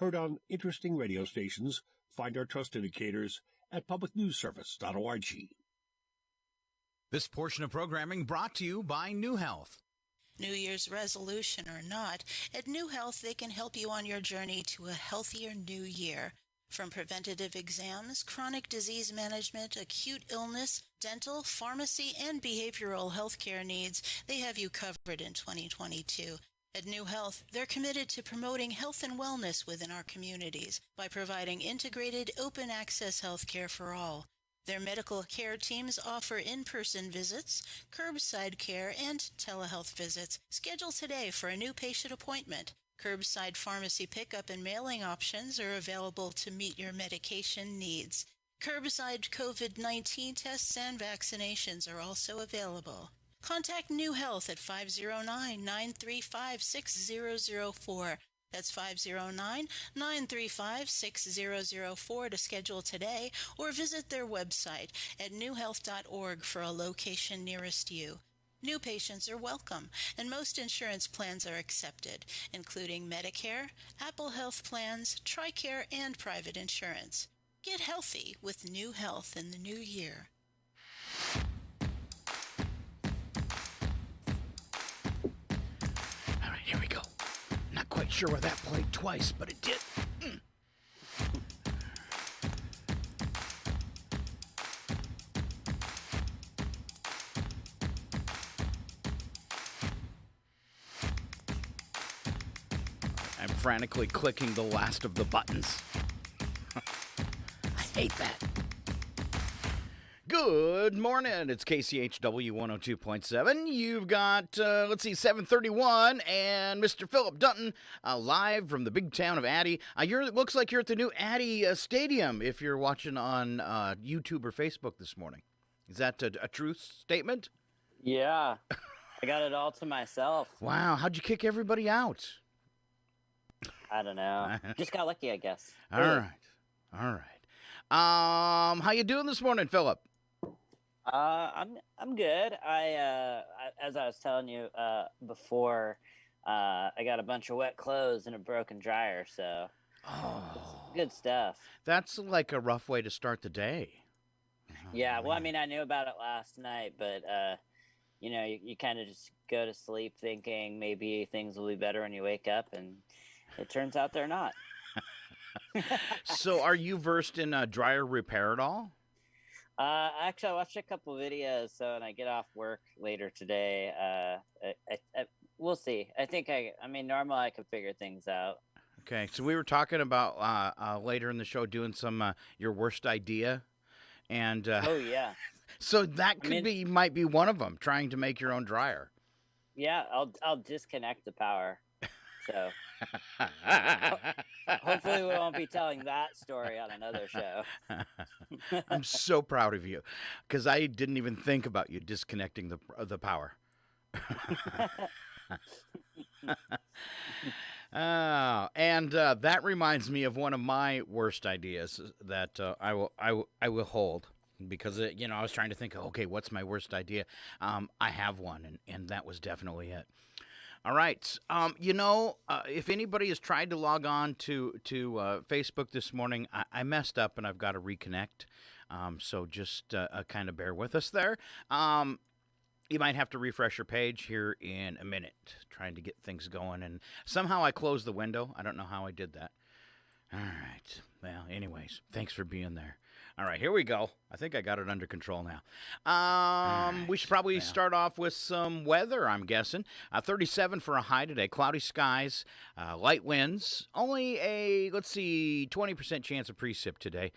Heard on interesting radio stations. Find our trust indicators at publicnewsservice.org. This portion of programming brought to you by New Health. New Year's resolution or not, at New Health they can help you on your journey to a healthier new year. From preventative exams, chronic disease management, acute illness, dental, pharmacy, and behavioral health care needs, they have you covered in 2022. At New Health, they're committed to promoting health and wellness within our communities by providing integrated, open-access health care for all. Their medical care teams offer in-person visits, curbside care, and telehealth visits. Schedule today for a new patient appointment. Curbside pharmacy pickup and mailing options are available to meet your medication needs. Curbside COVID-19 tests and vaccinations are also available. Contact New Health at 509-935-6004. That's 509-935-6004 to schedule today, or visit their website at newhealth.org for a location nearest you. New patients are welcome, and most insurance plans are accepted, including Medicare, Apple Health Plans, TRICARE, and private insurance. Get healthy with New Health in the new year. All right, here we go. Not quite sure why that played twice, but it did. I'm frantically clicking the last of the buttons. I hate that. Good morning. It's KCHW 102.7. You've got, 7:31, and Mr. Phillip Dutton live from the big town of Addie. It looks like you're at the new Addie Stadium if you're watching on YouTube or Facebook this morning. Is that a true statement? Yeah. I got it all to myself. Wow. How'd you kick everybody out? I don't know. Just got lucky, I guess. All right. How you doing this morning, Phillip? I'm good. I as I was telling you before, I got a bunch of wet clothes and a broken dryer, so it's good stuff. That's like a rough way to start the day. Yeah, well, I mean, I knew about it last night, but you kind of just go to sleep thinking maybe things will be better when you wake up, and it turns out they're not. So, are you versed in dryer repair at all? Actually, I watched a couple videos, so when I get off work later today, we'll see. I think normally I could figure things out. Okay, so we were talking about later in the show doing some your worst idea, and oh yeah, so that might be one of them. Trying to make your own dryer. Yeah, I'll disconnect the power. So hopefully we won't be telling that story on another show. I'm so proud of you, because I didn't even think about you disconnecting the power. And that reminds me of one of my worst ideas that I will hold, because I was trying to think, okay, what's my worst idea? I have one, and that was definitely it. All right. If anybody has tried to log on to Facebook this morning, I messed up and I've got to reconnect. So just kind of bear with us there. You might have to refresh your page here in a minute, trying to get things going. And somehow I closed the window. I don't know how I did that. All right. Well, anyways, thanks for being there. All right, here we go. I think I got it under control now. We should probably start off with some weather, I'm guessing. 37 for a high today. Cloudy skies, light winds. Only a, 20% chance of precip today.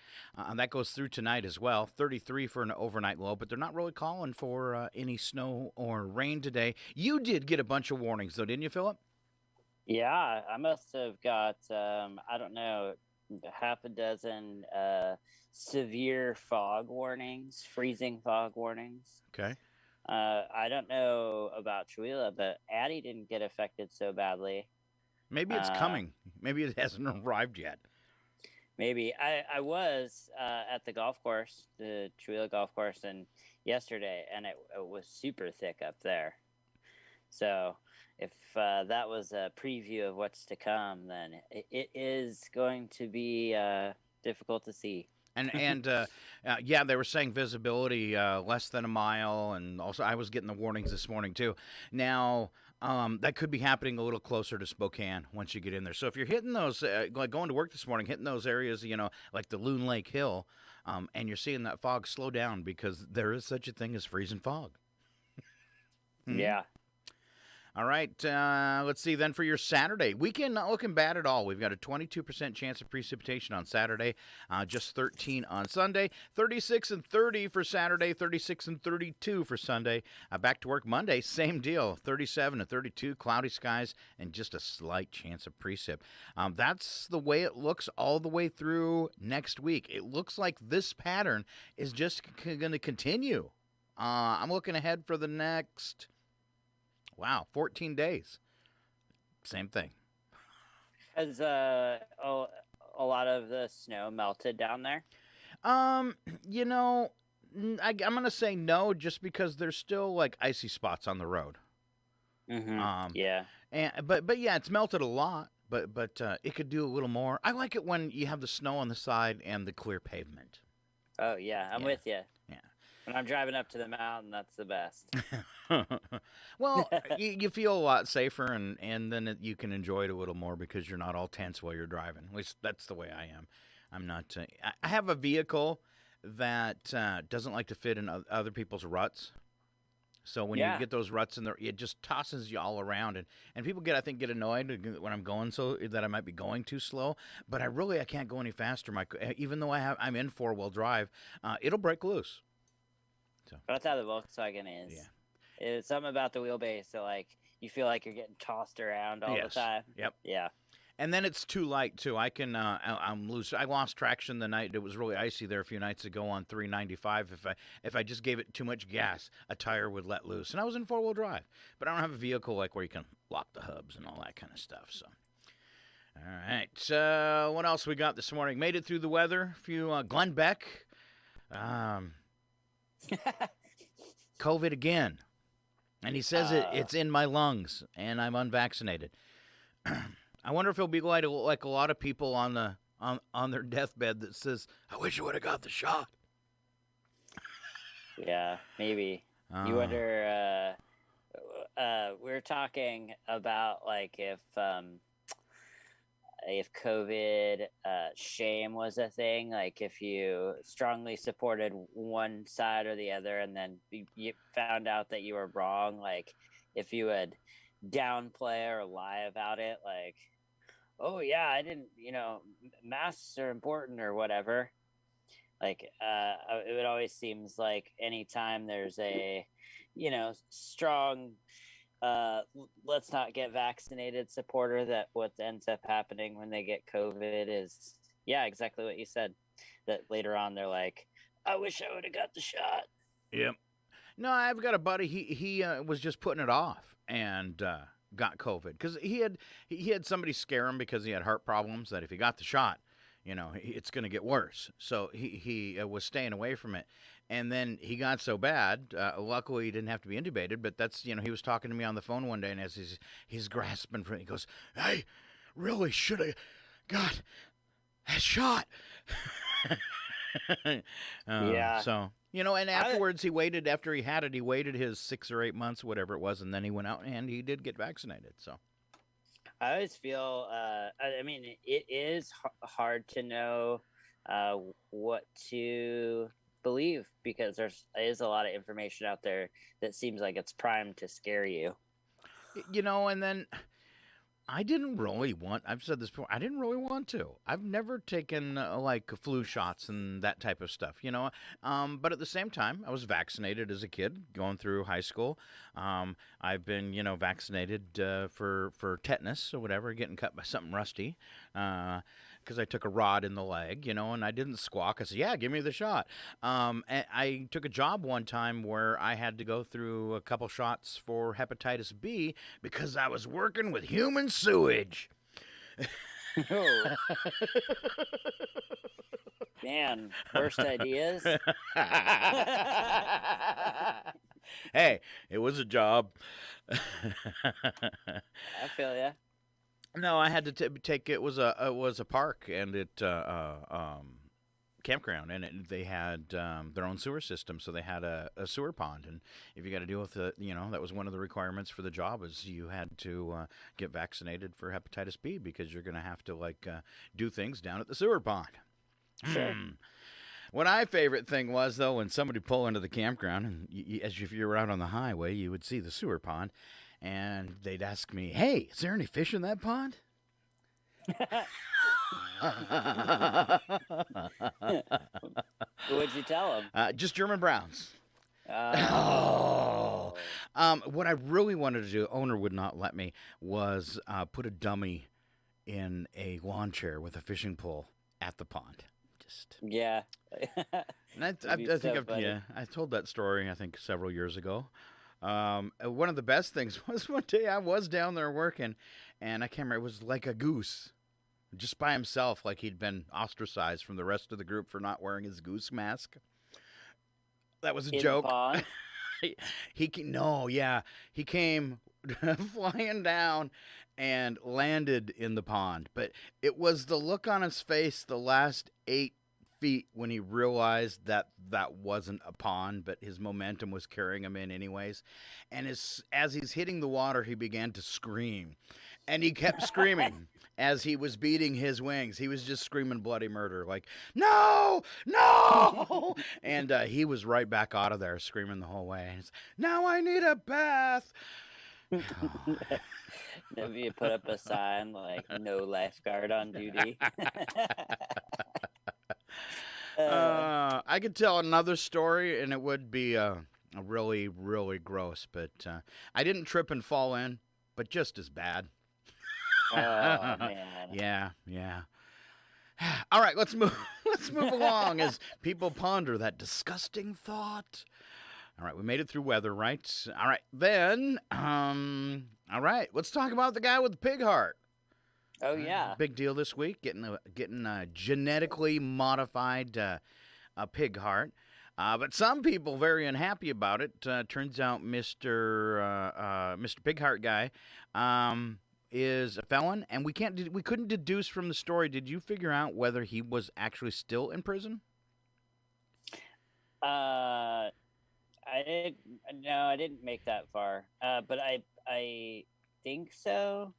That goes through tonight as well. 33 for an overnight low, but they're not really calling for any snow or rain today. You did get a bunch of warnings, though, didn't you, Phillip? Yeah, I must have got, half a dozen severe fog warnings, freezing fog warnings. Okay. I don't know about Chihuahua, but Addie didn't get affected so badly. Maybe it's coming. Maybe it hasn't arrived yet. Maybe. I was at the golf course, the Chihuahua golf course, yesterday, and it was super thick up there. So that was a preview of what's to come, then it is going to be difficult to see. And yeah, they were saying visibility less than a mile, and also I was getting the warnings this morning too. Now that could be happening a little closer to Spokane once you get in there. So if you're hitting those, like going to work this morning, hitting those areas, like the Loon Lake Hill, and you're seeing that fog, slow down because there is such a thing as freezing fog. Yeah. All right, let's see then for your Saturday. Weekend not looking bad at all. We've got a 22% chance of precipitation on Saturday, just 13 on Sunday, 36 and 30 for Saturday, 36 and 32 for Sunday. Back to work Monday, same deal, 37 and 32, cloudy skies, and just a slight chance of precip. That's the way it looks all the way through next week. It looks like this pattern is just going to continue. I'm looking ahead for the next... 14 days. Same thing. Has a lot of the snow melted down there? I'm going to say no just because there's still like icy spots on the road. Mm-hmm. Yeah. But yeah, it's melted a lot, but it could do a little more. I like it when you have the snow on the side and the clear pavement. Oh, yeah. I'm with you. Yeah. When I'm driving up to the mountain, that's the best. Well, you feel a lot safer, and then you can enjoy it a little more because you're not all tense while you're driving. At least that's the way I am. I'm not. I have a vehicle that doesn't like to fit in other people's ruts. So when you get those ruts in there, it just tosses you all around, and people get annoyed when I'm going so that I might be going too slow. But I can't go any faster. Even though I'm in 4-wheel drive, it'll break loose. So. That's how the Volkswagen is. Yeah. It's something about the wheelbase that you feel like you're getting tossed around all the time. Yep. Yeah. And then it's too light too. I can I'm loose. I lost traction the night it was really icy there a few nights ago on 395. If I just gave it too much gas, a tire would let loose. And I was in 4-wheel drive, but I don't have a vehicle where you can lock the hubs and all that kind of stuff. So. All right. So what else we got this morning? Made it through the weather. A few Glenn Beck. COVID again, and he says it's in my lungs, and I'm unvaccinated. I wonder if he'll be like a lot of people on their deathbed that says, "I wish I would have got the shot." Yeah, maybe. You wonder. We're talking about if COVID shame was a thing, like if you strongly supported one side or the other and then you found out that you were wrong, like if you would downplay or lie about it, like, oh yeah, I didn't, masks are important or whatever. Like, it would always seems like anytime there's a, strong let's not get vaccinated supporter, that what ends up happening when they get COVID is, exactly what you said, that later on they're like, I wish I would have got the shot. Yep. No, I've got a buddy, he was just putting it off and got COVID because he had somebody scare him because he had heart problems, that if he got the shot, it's going to get worse. So he was staying away from it. And then he got so bad, luckily he didn't have to be intubated, but that's, he was talking to me on the phone one day, and as he's grasping for it, he goes, I really should have got that shot. Yeah. So, and afterwards he waited, after he had it, he waited his 6 or 8 months, whatever it was, and then he went out and he did get vaccinated, so. I always feel, it is hard to know what to believe because there is a lot of information out there that seems like it's primed to scare you. And then I didn't really want, I've said this before, I didn't really want to. I've never taken flu shots and that type of stuff, but at the same time, I was vaccinated as a kid going through high school. I've been, vaccinated for tetanus or whatever, getting cut by something rusty. Because I took a rod in the leg, and I didn't squawk. I said, yeah, give me the shot. And I took a job one time where I had to go through a couple shots for hepatitis B because I was working with human sewage. Oh. Man, worst ideas. Hey, it was a job. I feel ya. No, I had to take it was a park and campground, and they had their own sewer system, so they had a sewer pond, and if you got to deal with it, that was one of the requirements for the job is you had to get vaccinated for hepatitis B because you're going to have to do things down at the sewer pond. Sure. What my favorite thing was, though, when somebody pull into the campground, and as if you were out on the highway, you would see the sewer pond, and they'd ask me, "Hey, is there any fish in that pond?" What'd you tell him? Just German Browns. Oh. What I really wanted to do, owner would not let me, was put a dummy in a lawn chair with a fishing pole at the pond. Yeah. And I think I told that story, I think, several years ago. One of the best things was one day I was down there working, and I can't remember, it was like a goose, just by himself, like he'd been ostracized from the rest of the group for not wearing his goose mask. That was a joke. The pond? He came flying down and landed in the pond. But it was the look on his face the last 8 feet when he realized that wasn't a pond, but his momentum was carrying him in anyways. And as he's hitting the water, he began to scream. And he kept screaming as he was beating his wings. He was just screaming bloody murder, like, "No! No!" And he was right back out of there screaming the whole way. And it's, "Now I need a bath." Oh. Maybe you put up a sign like "No lifeguard on duty." I could tell another story, and it would be a really, really gross. But I didn't trip and fall in, but just as bad. Oh man. Yeah. All right, let's move along as people ponder that disgusting thought. All right, we made it through weather, right? All right, then, all right, let's talk about the guy with the pig heart. Oh yeah. Big deal this week, getting a genetically modified pig heart. But some people very unhappy about it. Turns out Mr. Pig Heart guy is a felon, and we couldn't deduce from the story. Did you figure out whether he was actually still in prison? I didn't make that far. But I think so.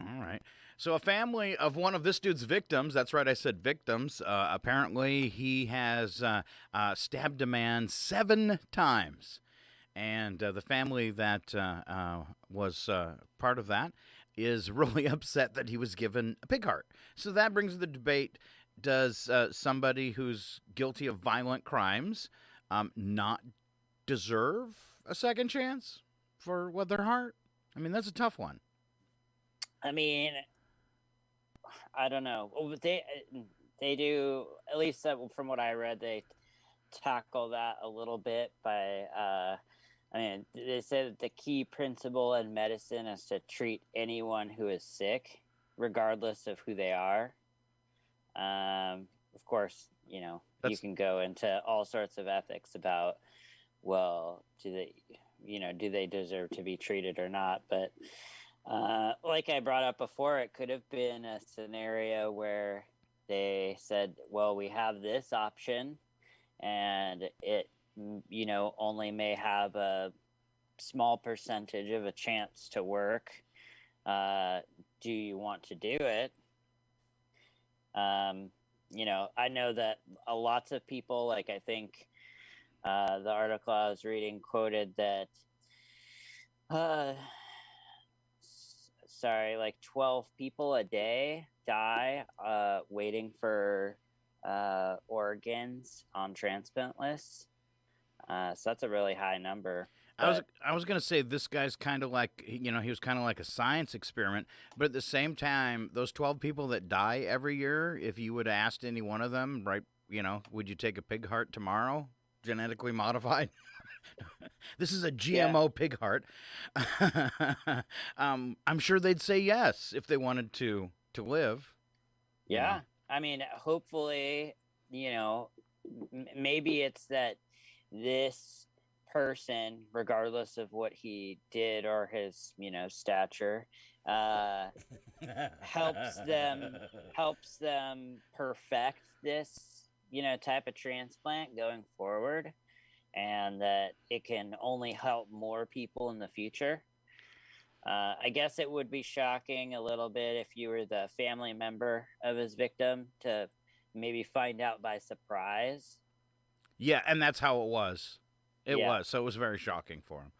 All right. So a family of one of this dude's victims, that's right, I said victims, apparently he has stabbed a man 7 times. And the family that was part of that is really upset that he was given a pig heart. So that brings the debate, does somebody who's guilty of violent crimes not deserve a second chance for their heart? I mean, that's a tough one. I mean, I don't know. They do, at least from what I read, they tackle that a little bit by, they say that the key principle in medicine is to treat anyone who is sick, regardless of who they are. Of course, you can go into all sorts of ethics about, well, do they deserve to be treated or not? But like I brought up before, it could have been a scenario where they said, well, we have this option and it, only may have a small percentage of a chance to work. Do you want to do it? I know that lots of people, like I think the article I was reading quoted that, 12 people a day die waiting for organs on transplant lists. So that's a really high number. I was going to say this guy's kind of like, he was kind of like a science experiment, but at the same time, those 12 people that die every year, if you would have asked any one of them, right, would you take a pig heart tomorrow, genetically modified? This is a GMO pig heart. I'm sure they'd say yes if they wanted to live. Yeah. I mean, hopefully, maybe it's that this person, regardless of what he did or his, stature, helps them perfect this, type of transplant going forward, and that it can only help more people in the future. I guess it would be shocking a little bit if you were the family member of his victim to maybe find out by surprise. Yeah, and that's how it was. It Yeah. was, so it was very shocking for him.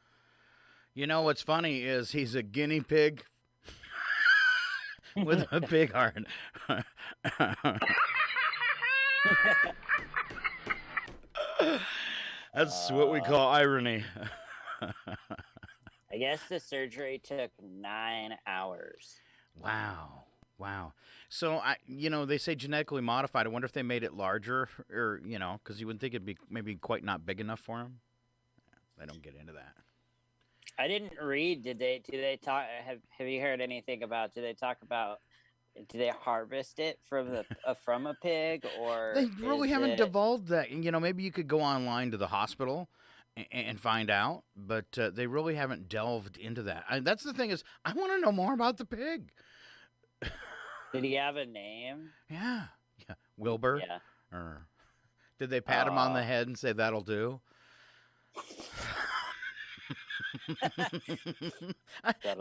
You know what's funny is he's a guinea pig with a big heart. That's what we call irony. I guess the surgery took 9 hours. Wow. So, they say genetically modified. I wonder if they made it larger or, because you wouldn't think it'd be maybe quite not big enough for him. They don't get into that. I didn't read. Do they talk? Have you heard anything about? Do they harvest it from a pig, or They really haven't divulged that. Maybe you could go online to the hospital and find out, but they really haven't delved into that. That's the thing is, I want to know more about the pig. Did he have a name? Yeah. Wilbur? Yeah. Or did they pat him on the head and say, that'll do?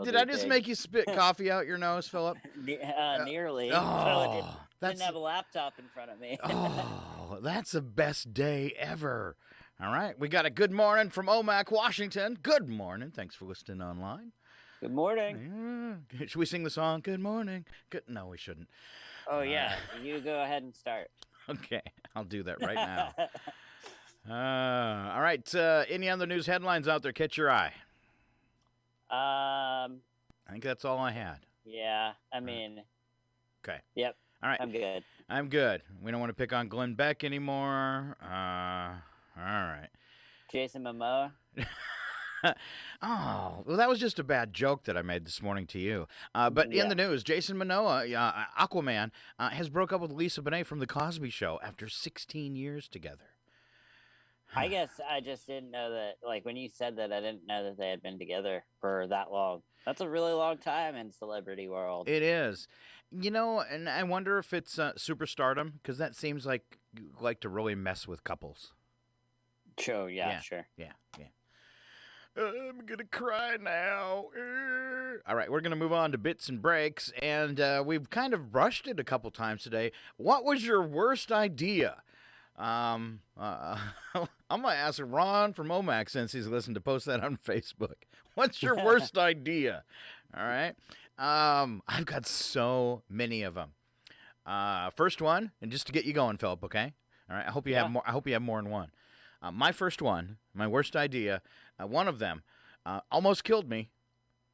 Did I just make you spit coffee out your nose, Philip? Nearly. Oh, didn't have a laptop in front of me. Oh, that's the best day ever. All right. We got a good morning from Omak, Washington. Good morning. Thanks for listening online. Good morning. Yeah. Should we sing the song, Good Morning? No, we shouldn't. Oh, yeah. You go ahead and start. Okay. I'll do that right now. All right. Any other news headlines out there catch your eye? I think that's all I had. Yeah. I mean. Okay. Yep. All right. I'm good. We don't want to pick on Glenn Beck anymore. All right. Jason Momoa. Oh, well, that was just a bad joke that I made this morning to you. But in the news, Jason Momoa, Aquaman, has broke up with Lisa Bonet from The Cosby Show after 16 years together. I guess I just didn't know that, like, when you said that, I didn't know that they had been together for that long. That's a really long time in celebrity world. It is. And I wonder if it's superstardom, because that seems like you like to really mess with couples. Sure, yeah, sure. Yeah. I'm going to cry now. All right, we're going to move on to bits and breaks, and we've kind of brushed it a couple times today. What was your worst idea? I'm going to ask Ron from Omak, since he's listened, to post that on Facebook. What's your worst idea? All right. I've got so many of them. First one, and just to get you going, Phillip, okay? All right, I hope you have more. I hope you have more than one. My first one, my worst idea, one of them almost killed me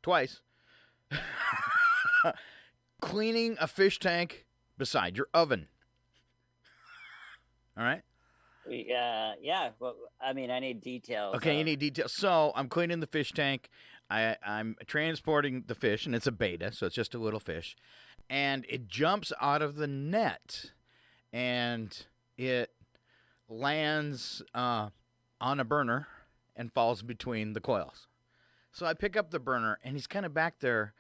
twice. Cleaning a fish tank beside your oven. All right? Yeah. Well, I mean, I need details. Okay, you need details. So I'm cleaning the fish tank. I'm transporting the fish, and it's a betta, so it's just a little fish. And it jumps out of the net, and it lands on a burner and falls between the coils. So I pick up the burner, and he's kind of back there,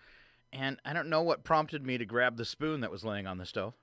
and I don't know what prompted me to grab the spoon that was laying on the stove.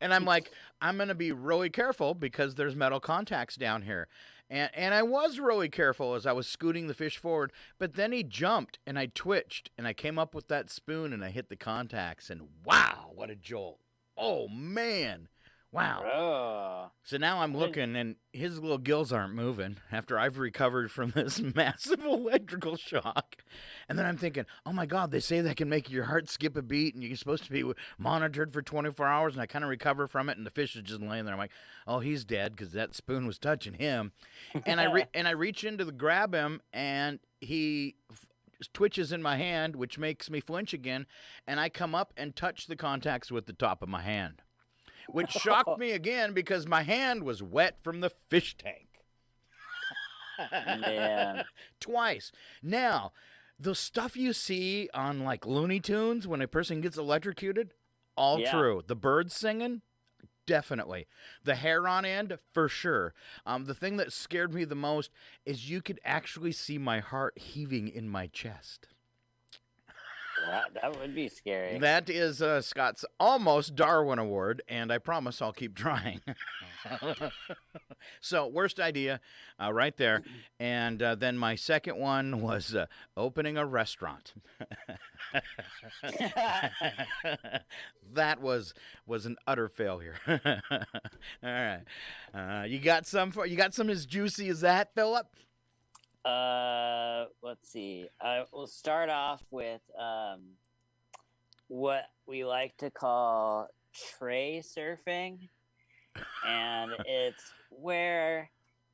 And I'm like, I'm going to be really careful because there's metal contacts down here. And I was really careful as I was scooting the fish forward, but then he jumped, and I twitched, and I came up with that spoon, and I hit the contacts, and wow, what a jolt. Oh, man. Wow. Oh. So now I'm looking, and his little gills aren't moving after I've recovered from this massive electrical shock. And then I'm thinking, oh, my God, they say that can make your heart skip a beat, and you're supposed to be monitored for 24 hours, and I kind of recover from it, and the fish is just laying there. I'm like, oh, he's dead because that spoon was touching him. And I reach in to grab him, and he twitches in my hand, which makes me flinch again, and I come up and touch the contacts with the top of my hand. Which shocked me again because my hand was wet from the fish tank. Man. Twice. Now, the stuff you see on like Looney Tunes when a person gets electrocuted, all true. The birds singing, Definitely. The hair on end, for sure. The thing that scared me the most is you could actually see my heart heaving in my chest. That would be scary. That is Scott's almost Darwin Award, and I promise I'll keep trying. So, worst idea right there. And then my second one was opening a restaurant. That was an utter failure. All right. You got some as juicy as that, Phillip? Let's see. We'll start off with what we like to call tray surfing, and it's where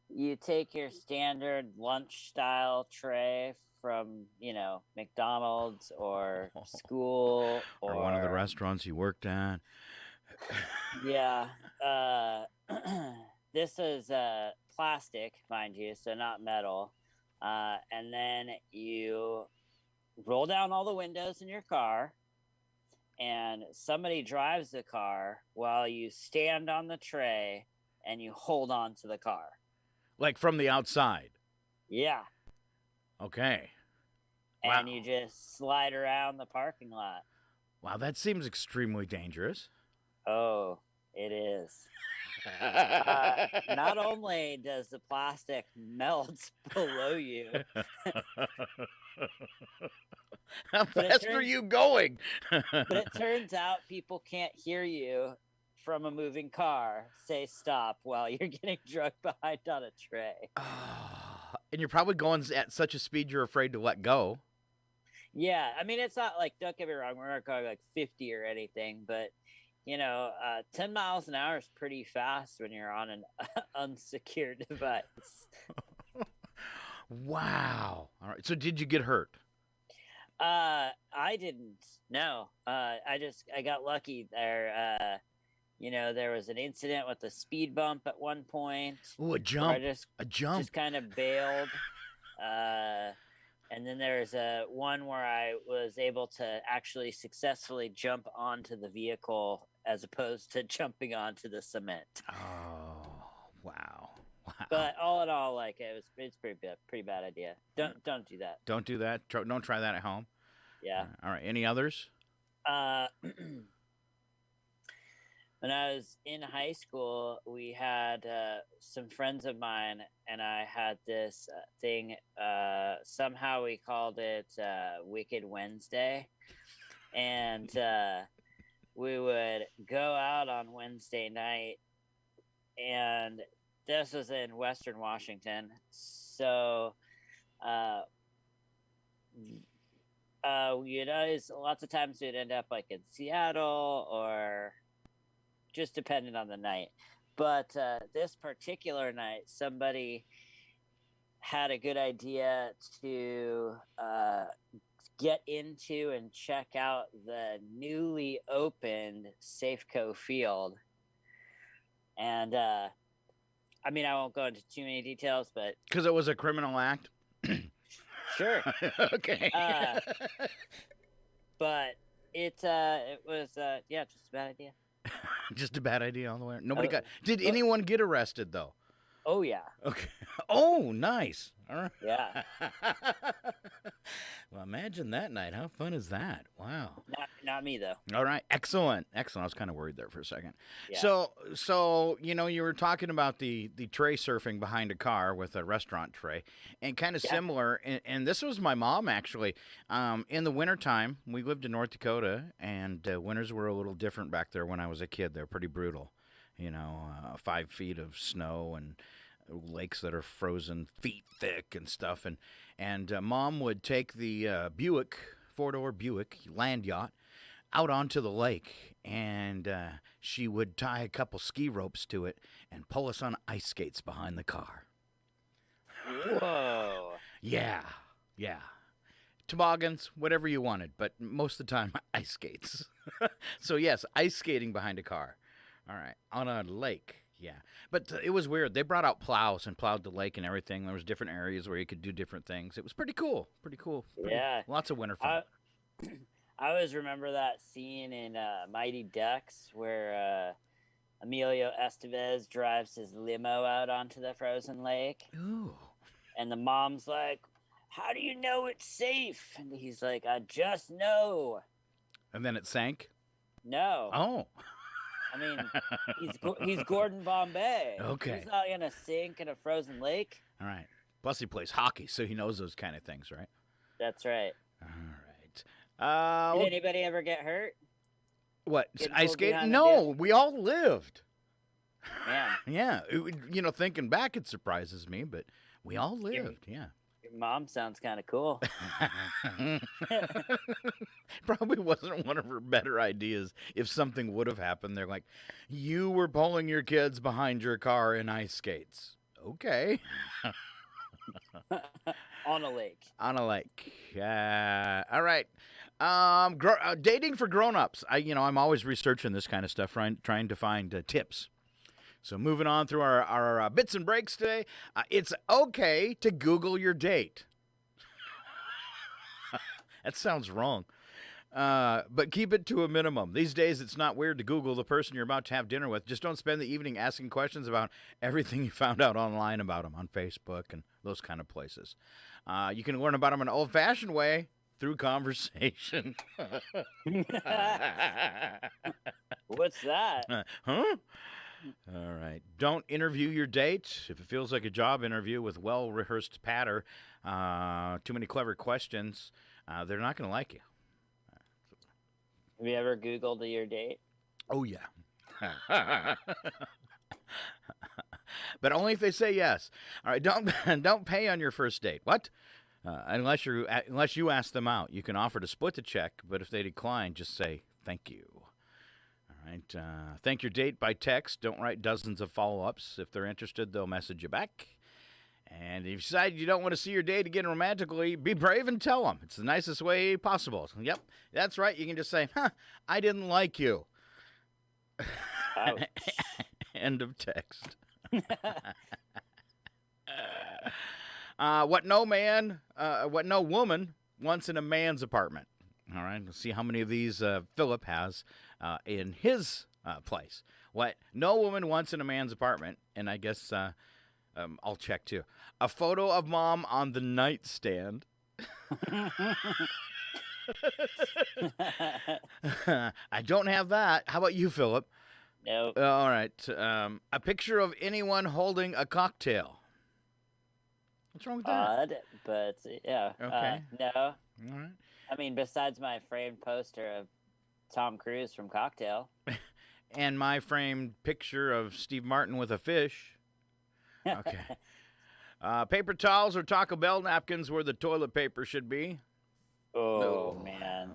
you take your standard lunch style tray from, McDonald's or school or one of the restaurants you worked at. Yeah. This is plastic, mind you, so not metal. And then you roll down all the windows in your car, and somebody drives the car while you stand on the tray and you hold on to the car. Like from the outside? Yeah. Okay. And wow. You just slide around the parking lot. Wow, that seems extremely dangerous. Oh, it is. Not only does the plastic melt below you, how fast are you going? But it turns out people can't hear you from a moving car say stop while you're getting drunk behind on a tray. And you're probably going at such a speed you're afraid to let go. Yeah, I mean, it's not like, don't get me wrong, we're not going like 50 or anything, but 10 miles an hour is pretty fast when you're on an unsecured device. Wow. All right. So did you get hurt? I didn't. No. I got lucky there. There was an incident with a speed bump at one point. Ooh, a jump. A jump. Just kind of bailed. And then there's one where I was able to actually successfully jump onto the vehicle as opposed to jumping onto the cement. Oh, wow. But all in all, like it's pretty bad idea. Don't do that. Don't do that. Don't try that at home. Yeah. All right. Any others? When I was in high school, we had some friends of mine, and I had this thing. Somehow we called it Wicked Wednesday, and we would go out on Wednesday night, and this was in Western Washington. So, lots of times we'd end up like in Seattle or just depending on the night. But this particular night, somebody had a good idea to get into and check out the newly opened Safeco Field. And I mean, I won't go into too many details, but because it was a criminal act. Sure. Okay. But it was just a bad idea. Just a bad idea all the way. Nobody got. Did anyone get arrested though? Oh yeah. Okay. Oh, nice. All right. Yeah. Well, imagine that night. How fun is that? Wow. Not me though. All right. Excellent. I was kind of worried there for a second. Yeah. So you were talking about the tray surfing behind a car with a restaurant tray, and kind of similar. And this was my mom actually. In the wintertime, we lived in North Dakota, and winters were a little different back there when I was a kid. They're pretty brutal. 5 feet of snow and lakes that are frozen feet thick and stuff. And Mom would take the Buick, 4-door Buick land yacht out onto the lake, and she would tie a couple ski ropes to it and pull us on ice skates behind the car. Whoa. Yeah. Toboggans, whatever you wanted, but most of the time, ice skates. So yes, ice skating behind a car. All right, on a lake. Yeah, but it was weird. They brought out plows and plowed the lake and everything. There was different areas where you could do different things. It was pretty cool. Yeah. Lots of winter fun. I always remember that scene in Mighty Ducks where Emilio Estevez drives his limo out onto the frozen lake. Ooh. And the mom's like, how do you know it's safe? And he's like, I just know. And then it sank? No. Oh. I mean, he's Gordon Bombay. Okay. He's not going to sink in a frozen lake. All right. Plus, he plays hockey, so he knows those kind of things, right? That's right. All right. Did anybody ever get hurt? What? Getting Ice pulled skating? behind a No, we all lived. Man, Yeah. Thinking back, it surprises me, but we all lived. Yeah. your mom sounds kind of cool. Probably wasn't one of her better ideas if something would have happened. They're like, you were pulling your kids behind your car in ice skates. Okay. On a lake. On a lake. All right. Dating for grown-ups. I'm always researching this kind of stuff, trying to find tips. So moving on through our bits and breaks today, it's okay to Google your date. That sounds wrong. But keep it to a minimum. These days, it's not weird to Google the person you're about to have dinner with. Just don't spend the evening asking questions about everything you found out online about them on Facebook and those kind of places. You can learn about them in an old-fashioned way through conversation. What's that? Huh? All right. Don't interview your date. If it feels like a job interview with well-rehearsed patter, too many clever questions, they're not going to like you. Have you ever Googled your date? Oh, yeah. But only if they say yes. All right, don't pay on your first date. What? Unless you ask them out. You can offer to split the check, but if they decline, just say thank you. All right. Thank your date by text. Don't write dozens of follow-ups. If they're interested, they'll message you back. And if you decide you don't want to see your date again romantically, be brave and tell them. It's the nicest way possible. Yep, that's right. You can just say, I didn't like you. End of text. What no woman wants in a man's apartment. All right, let's see how many of these Phillip has in his place. What no woman wants in a man's apartment, and I guess I'll check too. A photo of mom on the nightstand. I don't have that. How about you, Phillip? Nope. All right. A picture of anyone holding a cocktail. What's wrong with that? Odd, but yeah. Okay. No. All right. I mean, besides my framed poster of Tom Cruise from Cocktail. And my framed picture of Steve Martin with a fish. Okay. Paper towels or Taco Bell napkins where the toilet paper should be. Oh, man.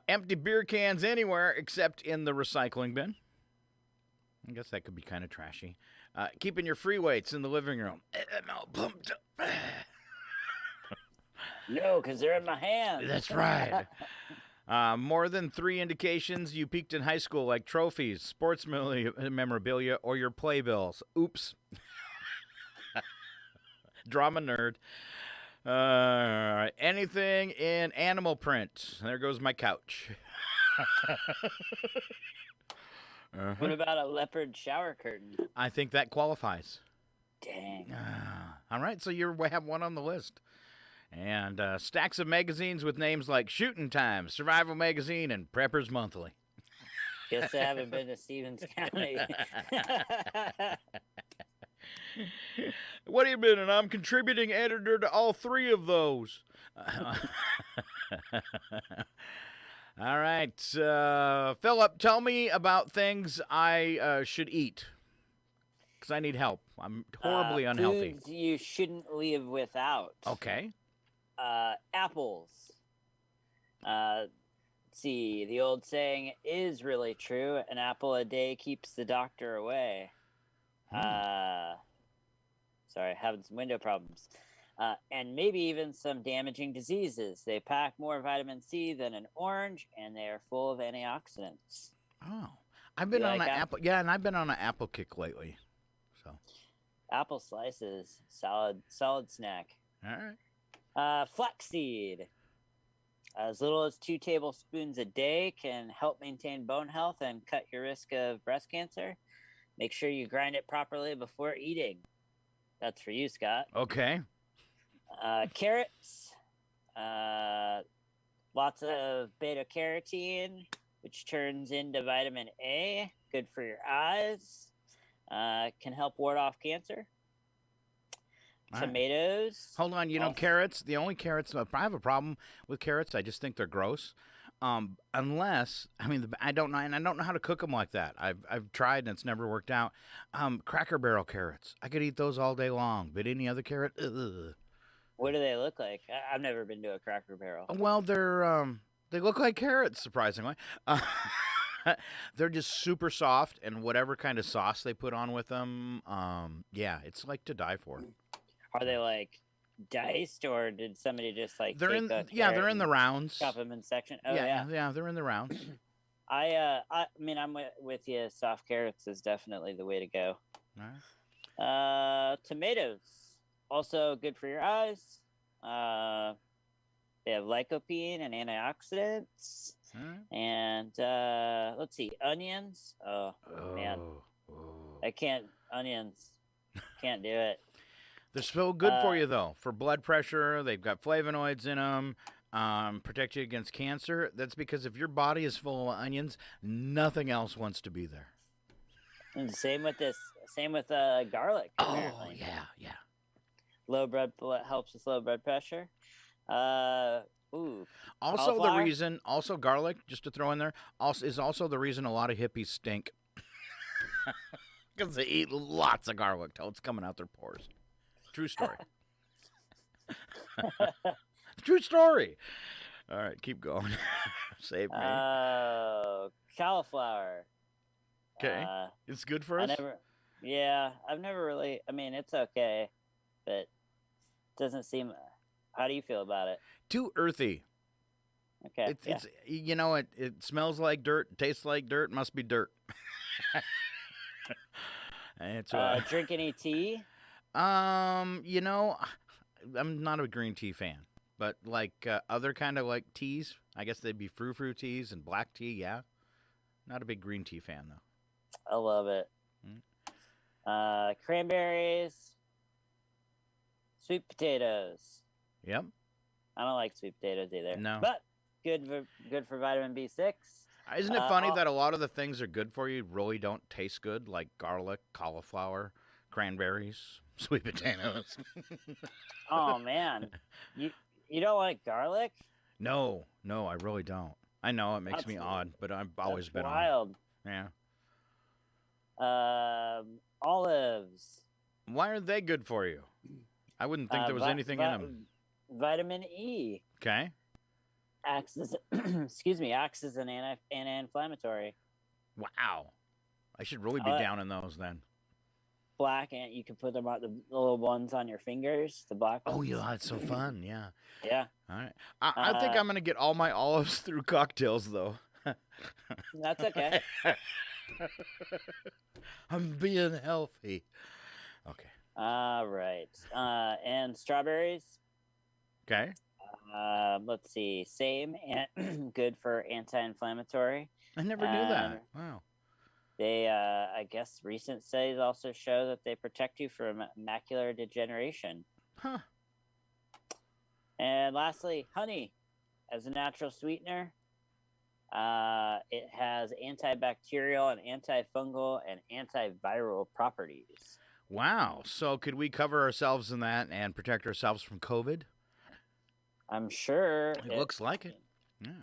Empty beer cans anywhere except in the recycling bin. I guess that could be kind of trashy. Keeping your free weights in the living room. I'm all pumped up. No, because they're in my hand. That's right. More than 3 indications you peaked in high school, like trophies, sports memorabilia, or your playbills. Oops. Drama nerd. Anything in animal print. There goes my couch. What about a leopard shower curtain? I think that qualifies. Dang. All right, so you have one on the list. And stacks of magazines with names like Shooting Time, Survival Magazine, and Preppers Monthly. Guess I haven't been to Stevens County. What have you been? And I'm contributing editor to all 3 of those. All right. Phillip, tell me about things I should eat. Because I need help. I'm horribly unhealthy. Foods you shouldn't live without. Okay. Apples. Let's see, the old saying is really true. An apple a day keeps the doctor away. Sorry, having some window problems. And maybe even some damaging diseases. They pack more vitamin C than an orange, and they are full of antioxidants. Oh, I've been on an apple. Yeah, and I've been on an apple kick lately. So, apple slices, solid snack. All right. Flaxseed. As little as 2 tablespoons a day can help maintain bone health and cut your risk of breast cancer. Make sure you grind it properly before eating. That's for you, Scott. Okay. Carrots. Lots of beta carotene, which turns into vitamin A. Good for your eyes. Can help ward off cancer. All right. Tomatoes. Hold on, carrots, the only carrots, I have a problem with carrots. I just think they're gross. Unless, I don't know, and I don't know how to cook them like that. I've tried and it's never worked out. Cracker Barrel carrots. I could eat those all day long, but any other carrot, ugh. What do they look like? I've never been to a Cracker Barrel. Well, they look like carrots, surprisingly. They're just super soft, and whatever kind of sauce they put on with them, it's like to die for. Are they like diced, or did somebody just like they're in the rounds. Chop them in section. Oh yeah, they're in the rounds. I'm with you. Soft carrots is definitely the way to go. All right. Tomatoes also good for your eyes. They have lycopene and antioxidants. Right. And let's see, onions. Oh man, onions. Can't do it. They're so good for you, though. For blood pressure, they've got flavonoids in them, protect you against cancer. That's because if your body is full of onions, nothing else wants to be there. And same with garlic. Apparently. Oh, yeah. Helps with low blood pressure. Also garlic, just to throw in there, is also the reason a lot of hippies stink. Because they eat lots of garlic till it's coming out their pores. True story. True story. All right, keep going. Save me. Cauliflower. Okay. It's good for us? I've never really, it's okay, but it doesn't seem, how do you feel about it? Too earthy. Okay. It smells like dirt, tastes like dirt, must be dirt. Drink any tea? I'm not a green tea fan, but like other kind of like teas, I guess they'd be frou-frou teas and black tea, yeah. Not a big green tea fan, though. I love it. Cranberries, sweet potatoes. Yep. I don't like sweet potatoes either. No. But good for vitamin B6. Isn't it funny that a lot of the things that are good for you really don't taste good, like garlic, cauliflower, cranberries, sweet potatoes? Oh, man. You don't like garlic? No, I really don't. I know it makes me odd, but I've always been wild. Yeah. Olives. Why are they good for you? I wouldn't think there was anything in them. Vitamin E. Okay. Acts as an anti-inflammatory. Wow. I should really be down in those then. Black, and you can put them on the little ones on your fingers, the black ones. Oh, yeah, that's so fun, yeah. Yeah. All right. I think I'm going to get all my olives through cocktails, though. That's okay. I'm being healthy. Okay. All right. And strawberries. Okay. Let's see. Same, and good for anti-inflammatory. I never knew that. Wow. They, I guess, recent studies also show that they protect you from macular degeneration. Huh. And lastly, honey, as a natural sweetener, it has antibacterial and antifungal and antiviral properties. Wow. So could we cover ourselves in that and protect ourselves from COVID? I'm sure. It looks like it.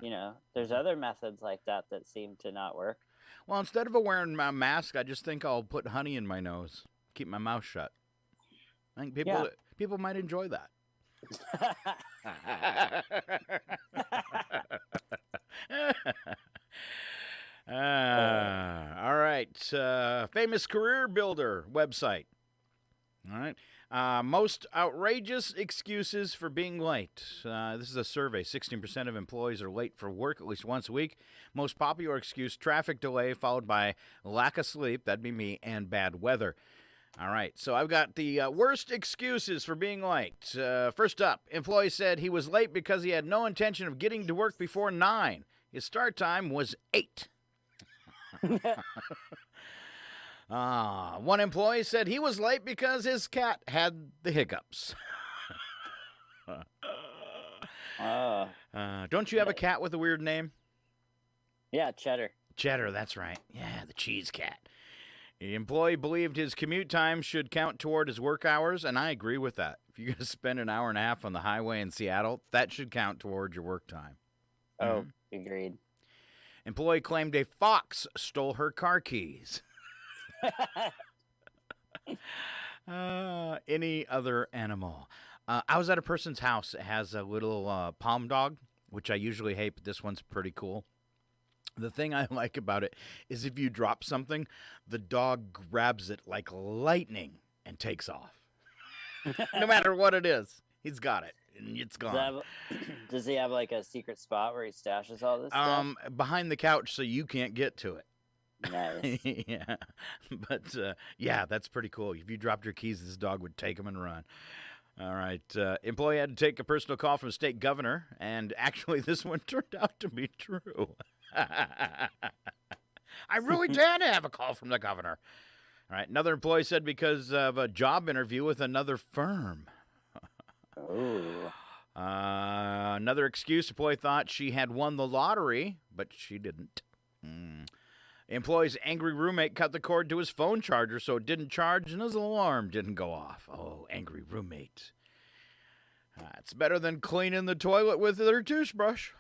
Yeah. There's other methods like that seem to not work. Well, instead of wearing my mask, I just think I'll put honey in my nose, keep my mouth shut. I think people might enjoy that. All right. Famous career builder website. All right. Most outrageous excuses for being late. This is a survey. 16% of employees are late for work at least once a week. Most popular excuse, traffic delay, followed by lack of sleep, that'd be me, and bad weather. All right, so I've got the worst excuses for being late. First up, employee said he was late because he had no intention of getting to work before 9. His start time was 8. One employee said he was late because his cat had the hiccups. Don't you have a cat with a weird name? Yeah, Cheddar. Cheddar, that's right. Yeah, the cheese cat. The employee believed his commute time should count toward his work hours, and I agree with that. If you're going to spend an hour and a half on the highway in Seattle, that should count toward your work time. Oh, agreed. Employee claimed a fox stole her car keys. Any other animal? I was at a person's house that has a little palm dog, which I usually hate, but this one's pretty cool. The thing I like about it is if you drop something, the dog grabs it like lightning and takes off. No matter what it is, he's got it, and it's gone. Does he have like a secret spot where he stashes all this stuff? Behind the couch so you can't get to it. Nice. Yeah, but yeah, that's pretty cool. If you dropped your keys, this dog would take them and run. All right. Employee had to take a personal call from the state governor, and actually this one turned out to be true. I really did have a call from the governor. All right. Another employee said because of a job interview with another firm. Oh. Another excuse, employee thought she had won the lottery, but she didn't. Employee's angry roommate cut the cord to his phone charger so it didn't charge and his alarm didn't go off. Oh, angry roommate. It's better than cleaning the toilet with their toothbrush.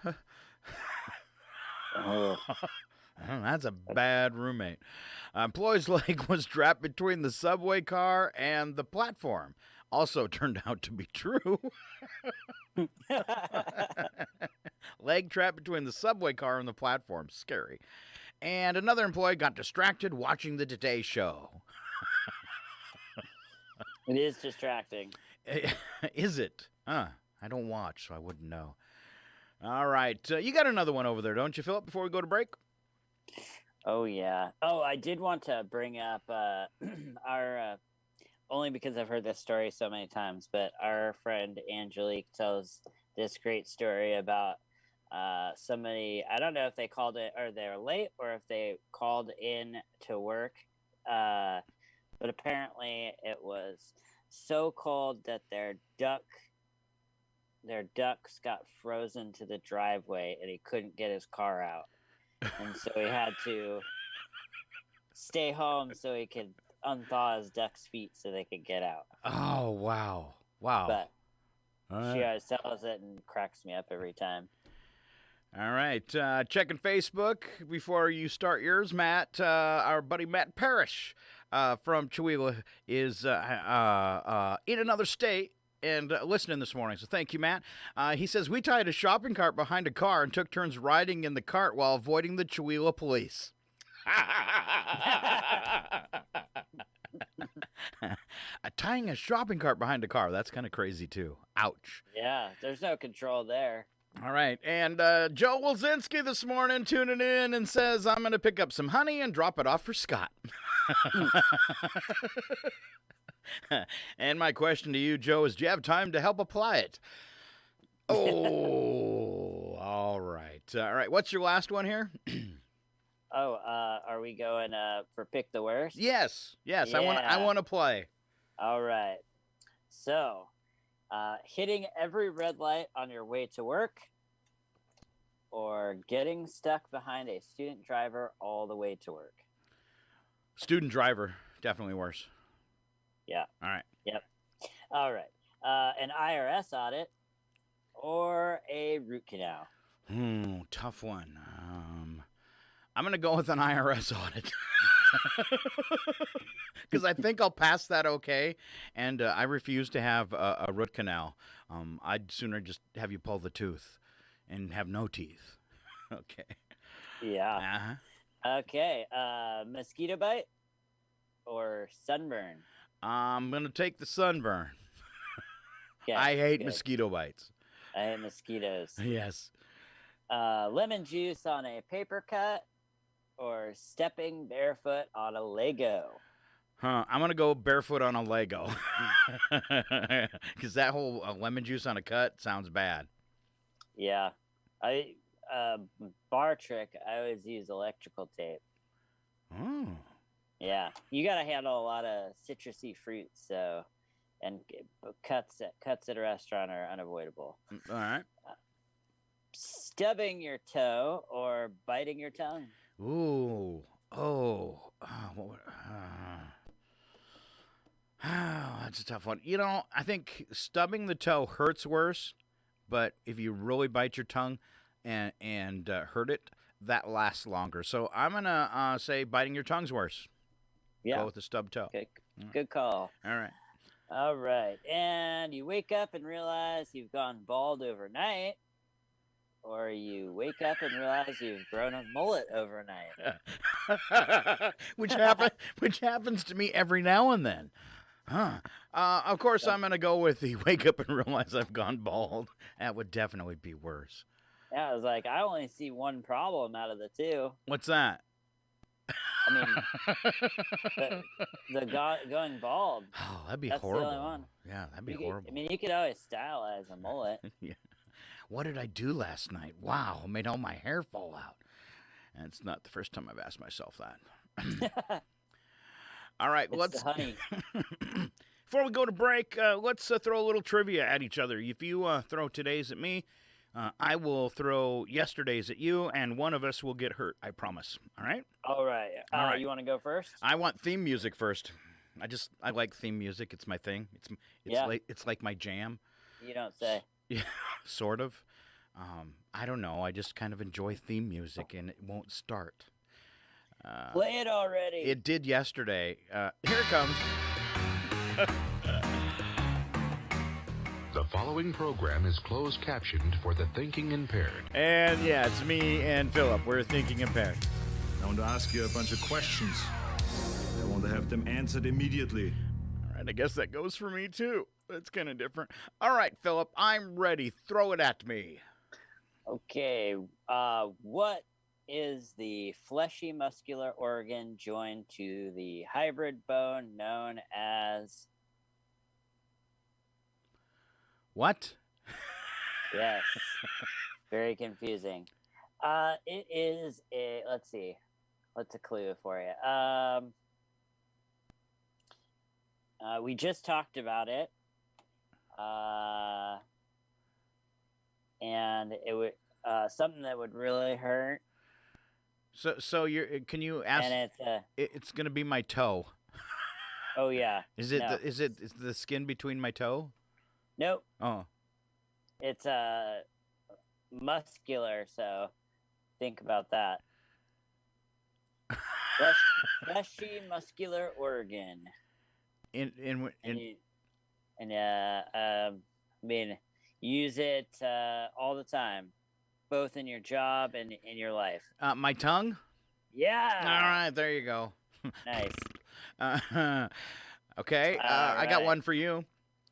Oh. That's a bad roommate. Employee's leg was trapped between the subway car and the platform. Also turned out to be true. Leg trapped between the subway car and the platform. Scary. And another employee got distracted watching the Today Show. It is distracting. Is it? I don't watch, so I wouldn't know. All right. You got another one over there, don't you, Phillip, before we go to break? Oh, yeah. Oh, I did want to bring up our, only because I've heard this story so many times, but our friend Angelique tells this great story about somebody, I don't know if they called it or they're late or if they called in to work, but apparently it was so cold that their ducks got frozen to the driveway and he couldn't get his car out. And so he had to stay home so he could unthaw his duck's feet so they could get out. Oh, wow. Wow. But she always tells it and cracks me up every time. All right. Checking Facebook before you start yours, Matt. Our buddy Matt Parrish from Chihuahua is in another state and listening this morning. So thank you, Matt. He says, we tied a shopping cart behind a car and took turns riding in the cart while avoiding the Chihuahua police. Tying a shopping cart behind a car. That's kind of crazy, too. Ouch. Yeah, there's no control there. All right. And Joe Wilzinski this morning tuning in and says, I'm going to pick up some honey and drop it off for Scott. And my question to you, Joe, is do you have time to help apply it? Oh, all right. All right. What's your last one here? Are we going for pick the worst? Yes. Yeah. I want to play. All right. So, hitting every red light on your way to work or getting stuck behind a student driver all the way to work? Student driver, definitely worse. Yeah. All right. Yep. All right. An IRS audit or a root canal? Tough one. I'm going to go with an IRS audit. Because I think I'll pass that okay, and I refuse to have a root canal. I'd sooner just have you pull the tooth and have no teeth. Okay. Yeah. Okay. Mosquito bite or sunburn? I'm going to take the sunburn. Okay, I hate mosquito bites. I hate mosquitoes. Yes. Lemon juice on a paper cut or stepping barefoot on a Lego? I'm going to go barefoot on a Lego. Because that whole lemon juice on a cut sounds bad. Yeah. Bar trick, I always use electrical tape. Oh. Yeah. You got to handle a lot of citrusy fruits, so, and cuts at a restaurant are unavoidable. All right. Stubbing your toe or biting your tongue. Ooh. That's a tough one. You know, I think stubbing the toe hurts worse, but if you really bite your tongue and hurt it, that lasts longer. So I'm going to say biting your tongue's worse. Yeah. Go with the stub toe. Good call. All right. And you wake up and realize you've gone bald overnight, or you wake up and realize you've grown a mullet overnight. which happens to me every now and then. Of course, I'm going to go with the wake up and realize I've gone bald. That would definitely be worse. Yeah, I was like, I only see one problem out of the two. What's that? I mean, going bald. Oh, that'd be That's horrible. The only one. Yeah, that'd be horrible. I mean, you could always stylize a mullet. Yeah. What did I do last night? Wow, I made all my hair fall out. And it's not the first time I've asked myself that. All right, it's the honey. Before we go to break, let's throw a little trivia at each other. If you throw today's at me, I will throw yesterday's at you, and one of us will get hurt. I promise. All right? All right. All right. You want to go first? I want theme music first. I like theme music. It's my thing. It's like my jam. You don't say. Yeah, sort of. I don't know. I just kind of enjoy theme music, and it won't start. Play it already. It did yesterday. Here it comes. The following program is closed captioned for the thinking impaired. And yeah, it's me and Phillip. We're thinking impaired. I want to ask you a bunch of questions. I want to have them answered immediately. All right, I guess that goes for me too. That's kind of different. All right, Phillip, I'm ready. Throw it at me. Okay. What is the fleshy muscular organ joined to the hybrid bone known as? What? Yes. Very confusing. It is a, let's see. What's a clue for you? We just talked about it. And it would, something that would really hurt. So can you ask? And it's going to be my toe. Oh yeah. Is it is the skin between my toe? Nope. Oh. It's muscular, so think about that. Fleshy muscular organ. I mean, use it all the time, both in your job and in your life. My tongue? Yeah. All right, there you go. Nice. Okay, I got one for you.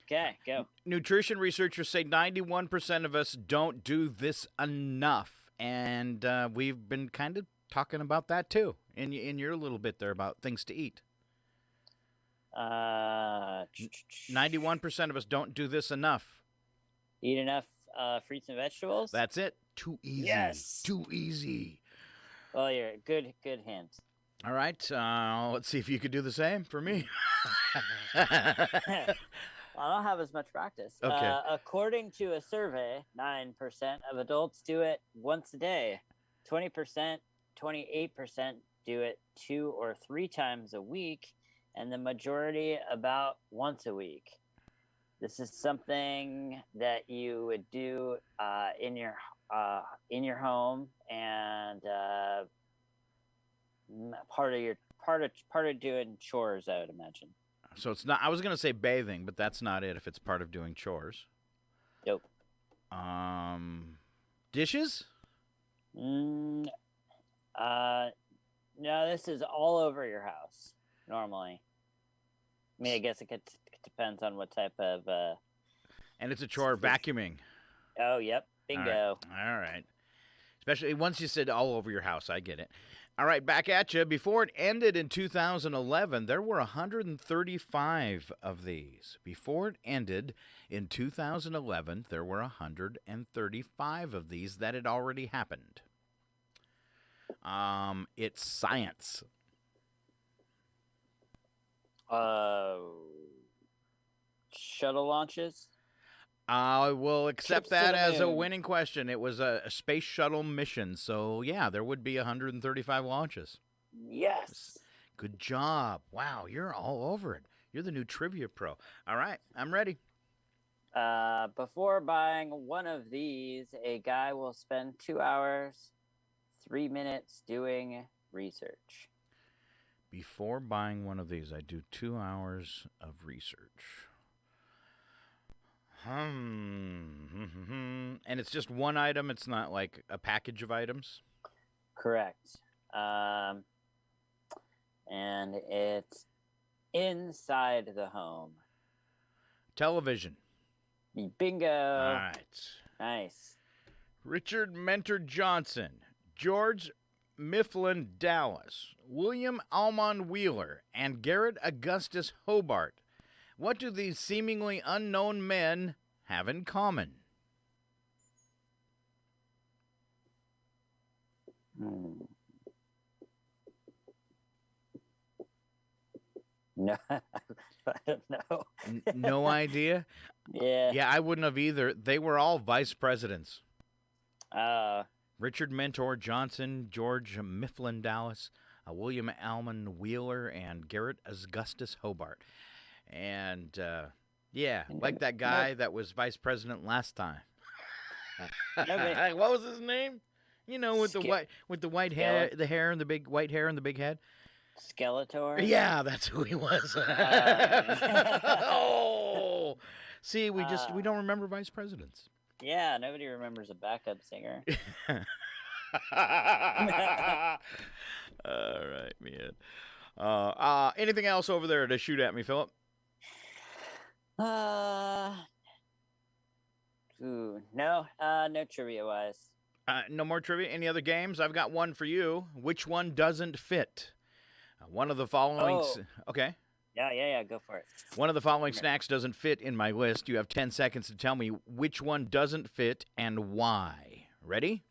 Okay, go. Nutrition researchers say 91% of us don't do this enough, and we've been kind of talking about that too in your little bit there about things to eat. 91% of us don't do this enough. Eat enough fruits and vegetables? That's it. Too easy. Yes. Too easy. Well, you're good hint. All right. Let's see if you could do the same for me. I don't have as much practice. Okay. According to a survey, 9% of adults do it once a day. 20%, 28% do it 2 or 3 times a week, and the majority about once a week. This is something that you would do in your home, and part of doing chores, I would imagine. So it's not. I was gonna say bathing, but that's not it. If it's part of doing chores. Nope. Dishes? No, this is all over your house normally. I mean, I guess it depends on what type of. And it's a chore, vacuuming. Oh, yep, bingo. All right. Especially once you said all over your house. I get it. All right, back at you. Before it ended in 2011, there were 135 of these. Before it ended in 2011, there were 135 of these that had already happened. It's science. Shuttle launches? I will accept Trips to that the as a moon. winning question. It was a space shuttle mission. So, yeah, there would be 135 launches. Yes. Good job. Wow, you're all over it. You're the new trivia pro. All right, I'm ready. Before buying one of these, a guy will spend 2 hours, 3 minutes doing research. Before buying one of these, I do 2 hours of research. And it's just one item. It's not like a package of items. Correct. And it's inside the home. Television. Bingo. All right. Nice. Richard Mentor Johnson, George Mifflin Dallas, William Almond Wheeler, and Garrett Augustus Hobart. What do these seemingly unknown men have in common? No, I don't know. No idea? Yeah. Yeah, I wouldn't have either. They were all vice presidents. Uh, Richard Mentor Johnson, George Mifflin Dallas, William Almond Wheeler, and Garrett Augustus Hobart. And, yeah, like that guy that was vice president last time. What was his name? You know, with the white hair, the hair and the big white hair and the big head. Skeletor? Yeah, that's who he was. Oh, see, we don't remember vice presidents. Yeah, nobody remembers a backup singer. All right, man. Anything else over there to shoot at me, Philip? No trivia wise. No more trivia. Any other games? I've got one for you. Which one doesn't fit? One of the following. Okay. Yeah. Go for it. One of the following snacks doesn't fit in my list. You have 10 seconds to tell me which one doesn't fit and why. Ready?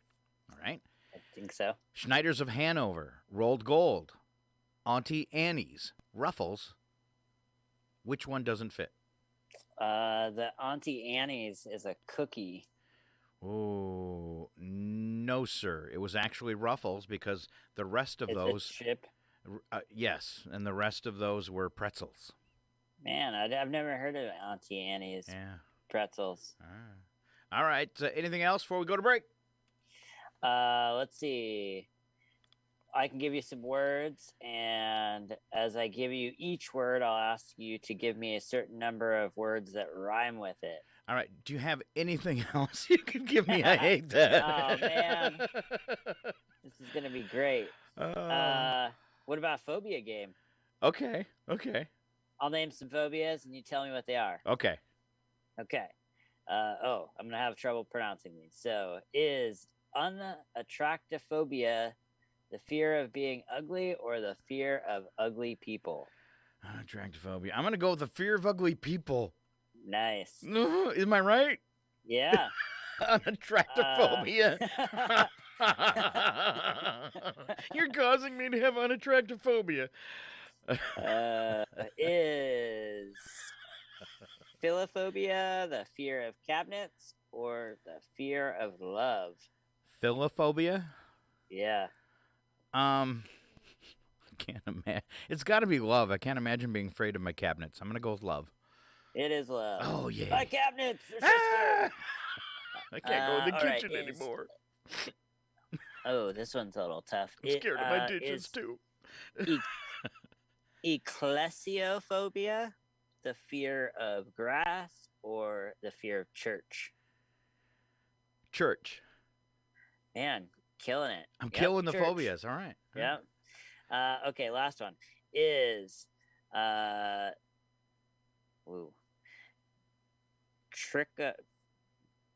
All right. I think so. Schneider's of Hanover, Rolled Gold, Auntie Annie's, Ruffles. Which one doesn't fit? The Auntie Annie's is a cookie. Oh, no, sir. It was actually Ruffles because the rest of those. A chip? Yes, and the rest of those were pretzels. Man, I've never heard of Auntie Annie's pretzels. All right. Anything else before we go to break? Let's see. I can give you some words, and as I give you each word, I'll ask you to give me a certain number of words that rhyme with it. All right. Do you have anything else you can give me? I hate that. Oh, man. This is going to be great. What about a phobia game? Okay. I'll name some phobias, and you tell me what they are. Okay. I'm going to have trouble pronouncing these. So, is unattractophobia the fear of being ugly or the fear of ugly people? Unattractophobia. I'm going to go with the fear of ugly people. Nice. Am I right? Yeah. Unattractophobia. You're causing me to have unattractophobia. Is Philophobia the fear of cabinets or the fear of love? Philophobia? Yeah. I can't imagine. It's got to be love. I can't imagine being afraid of my cabinets. I'm going to go with love. It is love. Oh, yeah. My cabinets! They're so scary. I can't go in the kitchen right, anymore. Oh, this one's a little tough. I'm scared of my dishes, too. Ecleciophobia, the fear of grass or the fear of church? Church. Man, killing it. I'm killing the phobias. All right. Yep. Okay, last one is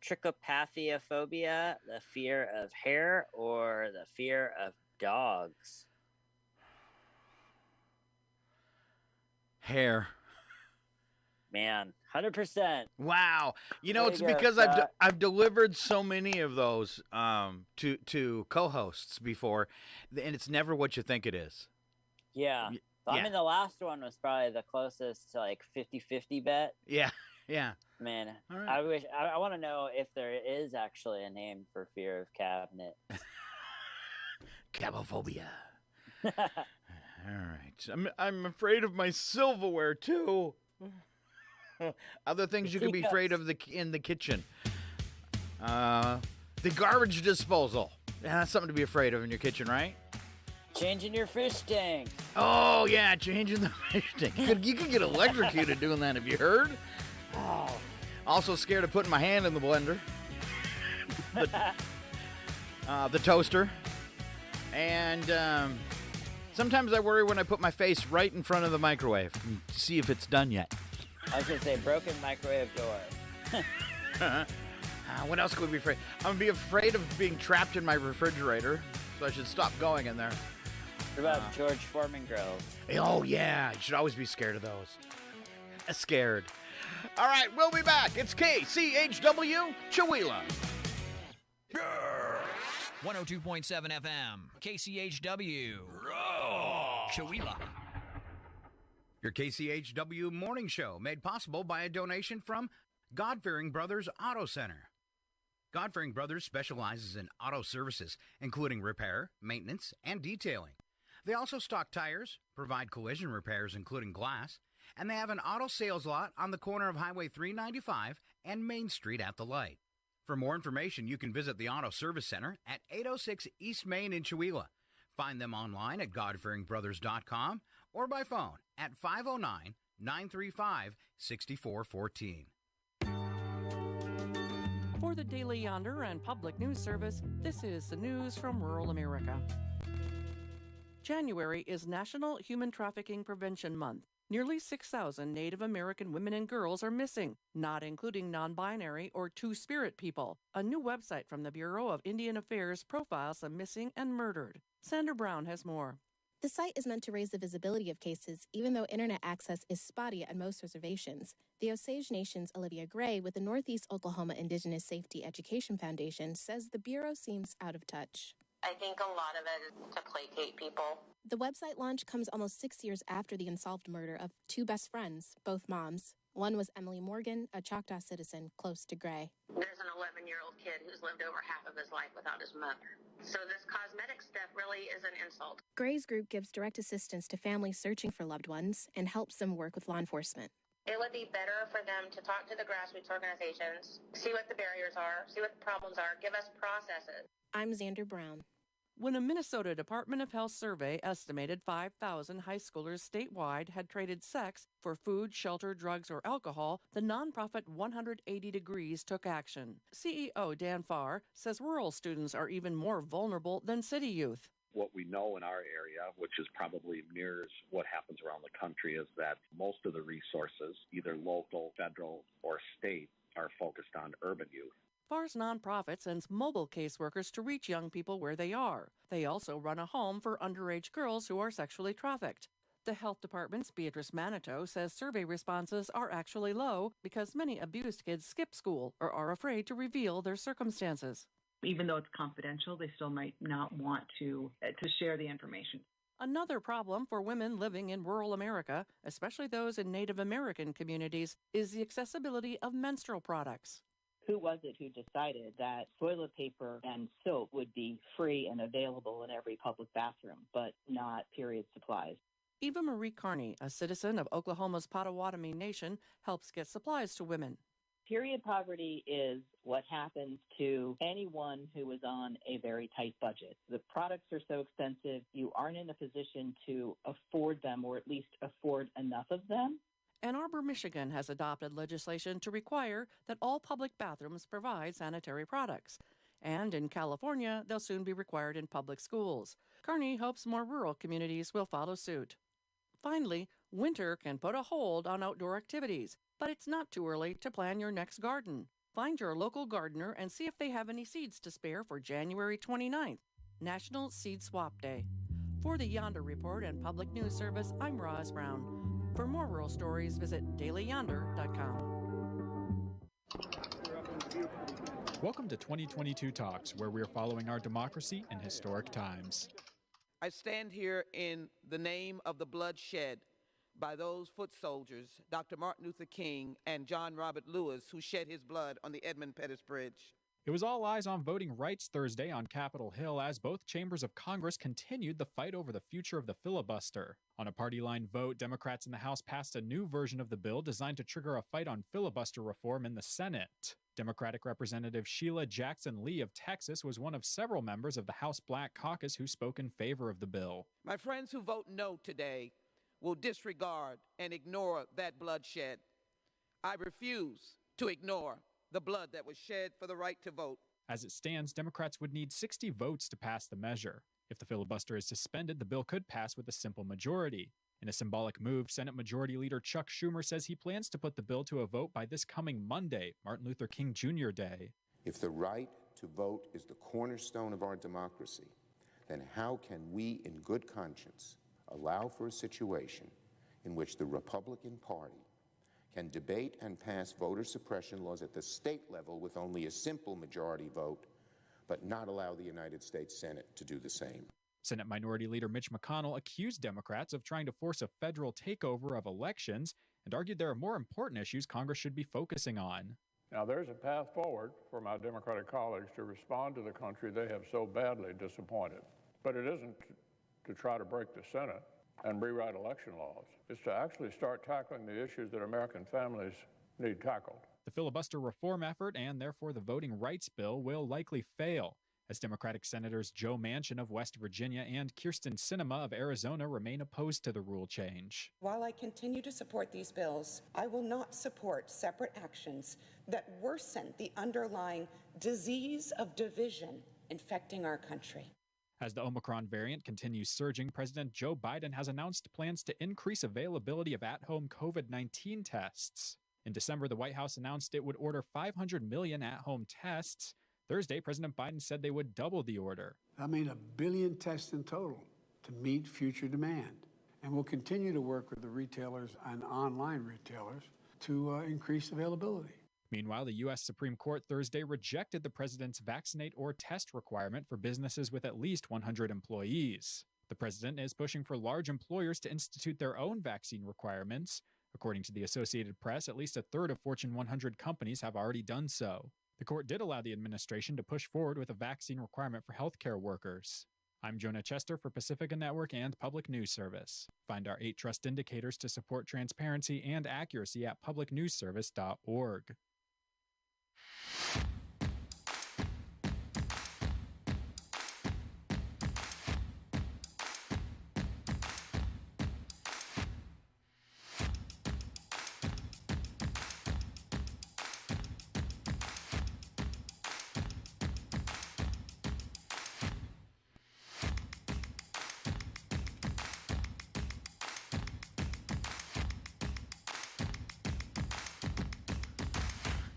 trichopathiophobia, the fear of hair, or the fear of dogs? Hair. Man, 100%. Wow. You know, There it's you go, because Scott. I've delivered so many of those to co-hosts before, and it's never what you think it is. Yeah. I Yeah. mean, the last one was probably the closest to like 50-50 bet. Yeah. Yeah. Man, All right. I want to know if there is actually a name for fear of cabinet. Cabophobia. All right. I'm afraid of my silverware too. Other things you can be afraid of in the kitchen. The garbage disposal. Yeah, that's something to be afraid of in your kitchen, right? Changing your fish tank. Oh, yeah, changing the fish tank. You could get electrocuted doing that, have you heard? Oh. Also scared of putting my hand in the blender. The toaster. And sometimes I worry when I put my face right in front of the microwave and see if it's done yet. I was going to say broken microwave door. What else could we be afraid? I'm going to be afraid of being trapped in my refrigerator, so I should stop going in there. What about George Foreman grills? Oh, yeah. You should always be scared of those. Scared. All right, we'll be back. It's KCHW Chihuahua. 102.7 FM, KCHW. Chihuahua. Your KCHW morning show made possible by a donation from God-Fearing Brothers Auto Center. God-Fearing Brothers specializes in auto services, including repair, maintenance, and detailing. They also stock tires, provide collision repairs including glass, and they have an auto sales lot on the corner of Highway 395 and Main Street at the light. For more information, you can visit the Auto Service Center at 806 East Main in Chihuahua. Find them online at godfearingbrothers.com or by phone at 509-935-6414. For the Daily Yonder and Public News Service, this is the news from rural America. January is National Human Trafficking Prevention Month. Nearly 6,000 Native American women and girls are missing, not including non-binary or two-spirit people. A new website from the Bureau of Indian Affairs profiles the missing and murdered. Sandra Brown has more. The site is meant to raise the visibility of cases, even though internet access is spotty at most reservations. The Osage Nation's Olivia Gray with the Northeast Oklahoma Indigenous Safety Education Foundation says the Bureau seems out of touch. I think a lot of it is to placate people. The website launch comes almost 6 years after the unsolved murder of two best friends, both moms. One was Emily Morgan, a Choctaw citizen close to Gray. There's an 11-year-old kid who's lived over half of his life without his mother. So this cosmetic stuff really is an insult. Gray's group gives direct assistance to families searching for loved ones and helps them work with law enforcement. It would be better for them to talk to the grassroots organizations, see what the barriers are, see what the problems are, give us processes. I'm Xander Brown. When a Minnesota Department of Health survey estimated 5,000 high schoolers statewide had traded sex for food, shelter, drugs, or alcohol, the nonprofit 180 Degrees took action. CEO Dan Farr says rural students are even more vulnerable than city youth. What we know in our area, which is probably mirrors what happens around the country, is that most of the resources, either local, federal, or state, are focused on urban youth. Farr's nonprofit sends mobile caseworkers to reach young people where they are. They also run a home for underage girls who are sexually trafficked. The health department's Beatrice Manito says survey responses are actually low because many abused kids skip school or are afraid to reveal their circumstances. Even though it's confidential, they still might not want to share the information. Another problem for women living in rural America, especially those in Native American communities, is the accessibility of menstrual products. Who was it who decided that toilet paper and soap would be free and available in every public bathroom, but not period supplies? Eva Marie Carney, a citizen of Oklahoma's Potawatomi Nation, helps get supplies to women. Period poverty is what happens to anyone who is on a very tight budget. The products are so expensive, you aren't in a position to afford them, or at least afford enough of them. Ann Arbor, Michigan has adopted legislation to require that all public bathrooms provide sanitary products. And in California, they'll soon be required in public schools. Carney hopes more rural communities will follow suit. Finally, winter can put a hold on outdoor activities, but it's not too early to plan your next garden. Find your local gardener and see if they have any seeds to spare for January 29th, National Seed Swap Day. For the Yonder Report and Public News Service, I'm Roz Brown. For more rural stories, visit dailyyonder.com. Welcome to 2022 Talks, where we're following our democracy in historic times. I stand here in the name of the bloodshed by those foot soldiers, Dr. Martin Luther King and John Robert Lewis, who shed his blood on the Edmund Pettus Bridge. It was all eyes on voting rights Thursday on Capitol Hill as both chambers of Congress continued the fight over the future of the filibuster. On a party line vote, Democrats in the House passed a new version of the bill designed to trigger a fight on filibuster reform in the Senate. Democratic Representative Sheila Jackson Lee of Texas was one of several members of the House Black Caucus who spoke in favor of the bill. My friends who vote no today will disregard and ignore that bloodshed. I refuse to ignore the blood that was shed for the right to vote. As it stands, Democrats would need 60 votes to pass the measure. If the filibuster is suspended, the bill could pass with a simple majority. In a symbolic move, Senate Majority Leader Chuck Schumer says he plans to put the bill to a vote by this coming Monday, Martin Luther King Jr. Day. If the right to vote is the cornerstone of our democracy, then how can we, in good conscience, allow for a situation in which the Republican Party can debate and pass voter suppression laws at the state level with only a simple majority vote, but not allow the United States Senate to do the same? Senate Minority Leader Mitch McConnell accused Democrats of trying to force a federal takeover of elections and argued there are more important issues Congress should be focusing on. Now, there's a path forward for my Democratic colleagues to respond to the country they have so badly disappointed. But it isn't to try to break the Senate and rewrite election laws. It's to actually start tackling the issues that American families need tackled. The filibuster reform effort, and therefore the voting rights bill, will likely fail, as Democratic Senators Joe Manchin of West Virginia and Kyrsten Sinema of Arizona remain opposed to the rule change. While I continue to support these bills, I will not support separate actions that worsen the underlying disease of division infecting our country. As the Omicron variant continues surging, President Joe Biden has announced plans to increase availability of at-home COVID-19 tests. In December, the White House announced it would order 500 million at-home tests. Thursday, President Biden said they would double the order. I mean, 1 billion tests in total to meet future demand. And we'll continue to work with the retailers and online retailers to increase availability. Meanwhile, the U.S. Supreme Court Thursday rejected the president's vaccinate or test requirement for businesses with at least 100 employees. The president is pushing for large employers to institute their own vaccine requirements. According to the Associated Press, at least a third of Fortune 100 companies have already done so. The court did allow the administration to push forward with a vaccine requirement for healthcare workers. I'm Jonah Chester for Pacifica Network and Public News Service. Find our 8 trust indicators to support transparency and accuracy at publicnewsservice.org.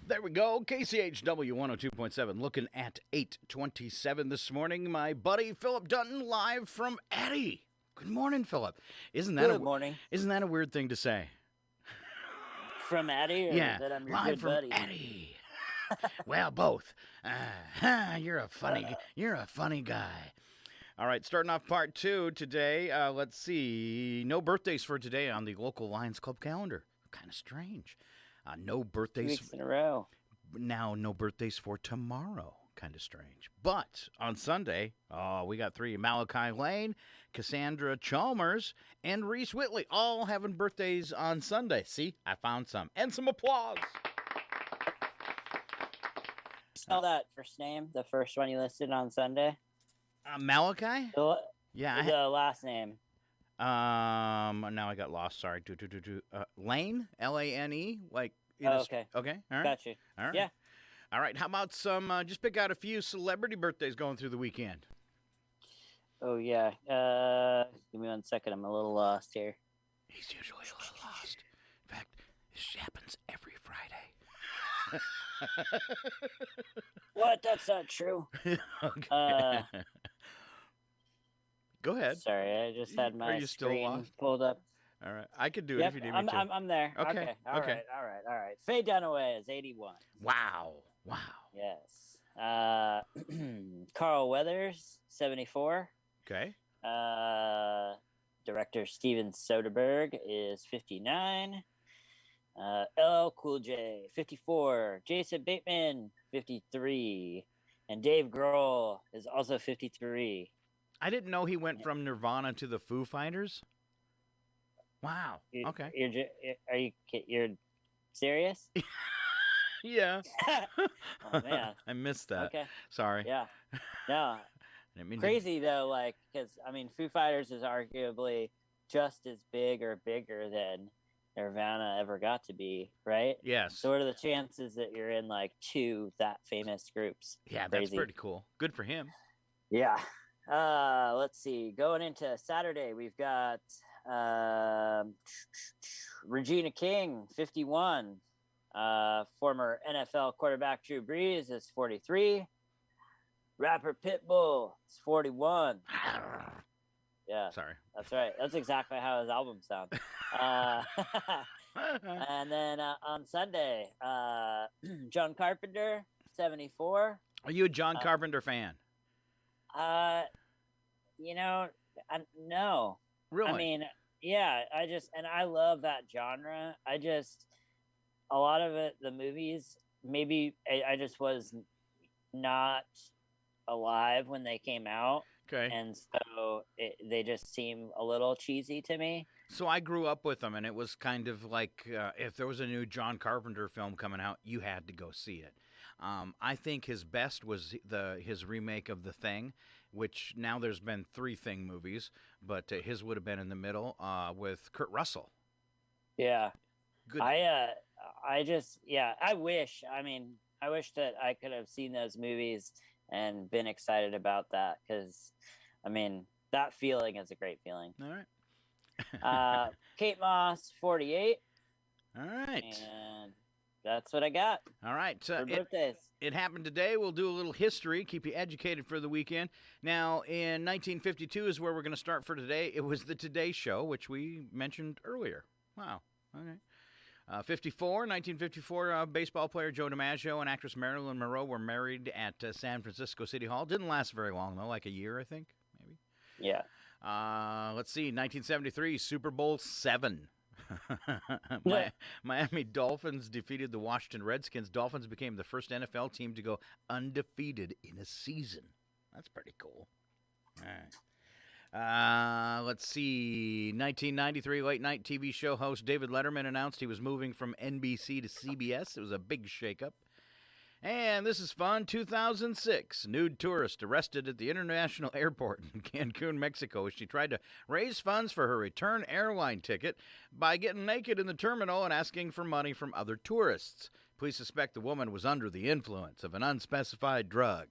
There we go. KCHW 102.7, looking at 8:27 this morning. My buddy Phillip Dutton live from Eddie. Good morning, Phillip. Isn't that morning. Isn't that a weird thing to say? From Eddie, or yeah, that I'm your live good from buddy? Eddie. Well, both. You're a funny guy. All right, starting off part 2 today. Let's see. No birthdays for today on the local Lions Club calendar. Kind of strange. No birthdays. 2 weeks in a row. Now, no birthdays for tomorrow. Kind of strange. But on Sunday, we got 3. Malachi Lane, Cassandra Chalmers, and Reese Whitley all having birthdays on Sunday. See, I found some. And some applause. Spell that first name, the first one you listed on Sunday. Malachi? Yeah. The last name. Now I got lost. Sorry. Lane, Lane, like. Okay. Okay. All right. Got you. All right. Yeah. All right. How about some? Just pick out a few celebrity birthdays going through the weekend. Oh yeah. Give me 1 second. I'm a little lost here. He's usually a little lost. In fact, this happens every Friday. What? That's not true. Okay. Go ahead. Sorry, I just had my screen pulled up. All right. I could do it if you need me to. I'm there. Okay. All right. Faye Dunaway is 81. Wow. Yes. Carl Weathers, 74. Okay. Director Steven Soderbergh is 59. LL Cool J, 54. Jason Bateman, 53. And Dave Grohl is also 53. I didn't know he went from Nirvana to the Foo Fighters. Wow. Okay. You're serious? Yeah. Oh, man. I missed that. Okay. Sorry. Yeah. No. Didn't mean Crazy, though, like, because, I mean, Foo Fighters is arguably just as big or bigger than Nirvana ever got to be, right? Yes. So what are the chances that you're in, like, two that famous groups? Yeah, Crazy. that's pretty cool. Good for him. Yeah. Let's see. Going into Saturday, we've got Regina King, 51. Former NFL quarterback Drew Brees is 43. Rapper Pitbull is 41. Yeah. Sorry. That's right. That's exactly how his album sounds. And then on Sunday, John Carpenter, 74. Are you a John Carpenter fan? No. Really? I mean, yeah, I love that genre. A lot of it, the movies, maybe I just was not alive when they came out. Okay. And so they just seem a little cheesy to me. So I grew up with them, and it was kind of like if there was a new John Carpenter film coming out, you had to go see it. I think his best was his remake of The Thing, which now there's been 3 Thing movies, but his would have been in the middle with Kurt Russell. Yeah. Good. I wish that I could have seen those movies and been excited about that, because, I mean, that feeling is a great feeling. All right. Kate Moss, 48. All right. And that's what I got. All right. For birthdays. It happened today. We'll do a little history, keep you educated for the weekend. Now, in 1952 is where we're going to start for today. It was the Today Show, which we mentioned earlier. Wow. Okay. 1954, baseball player Joe DiMaggio and actress Marilyn Monroe were married at San Francisco City Hall. Didn't last very long, though, like a year, I think, maybe. Yeah. Let's see, 1973, Super Bowl VII. Miami Dolphins defeated the Washington Redskins. Dolphins became the first NFL team to go undefeated in a season. That's pretty cool. All right. Let's see. 1993, late-night TV show host David Letterman announced he was moving from NBC to CBS. It was a big shakeup. And this is fun. 2006, nude tourist arrested at the international airport in Cancun, Mexico, as she tried to raise funds for her return airline ticket by getting naked in the terminal and asking for money from other tourists. Police suspect the woman was under the influence of an unspecified drug.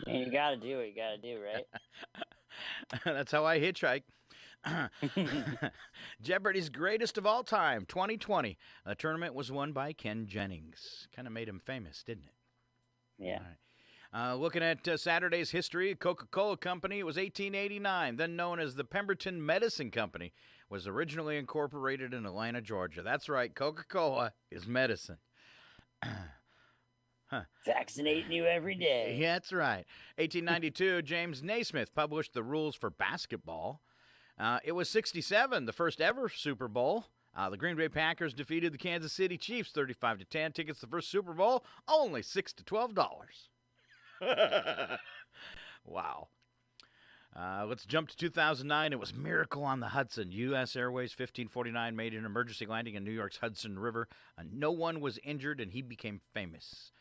And you got to do what you got to do, right? That's how I hitchhike. Jeopardy's greatest of all time, 2020. The tournament was won by Ken Jennings. Kind of made him famous, didn't it? Yeah. All right. Looking at Saturday's history, Coca-Cola Company, it was 1889, then known as the Pemberton Medicine Company, was originally incorporated in Atlanta, Georgia. That's right, Coca-Cola is medicine. Vaccinating you every day. Yeah, that's right. 1892, James Naismith published the rules for basketball. It was 67, the first ever Super Bowl. The Green Bay Packers defeated the Kansas City Chiefs 35-10. Tickets to the first Super Bowl, only $6 to $12. Wow. Let's jump to 2009. It was Miracle on the Hudson. U.S. Airways 1549 made an emergency landing in New York's Hudson River. No one was injured, and he became famous.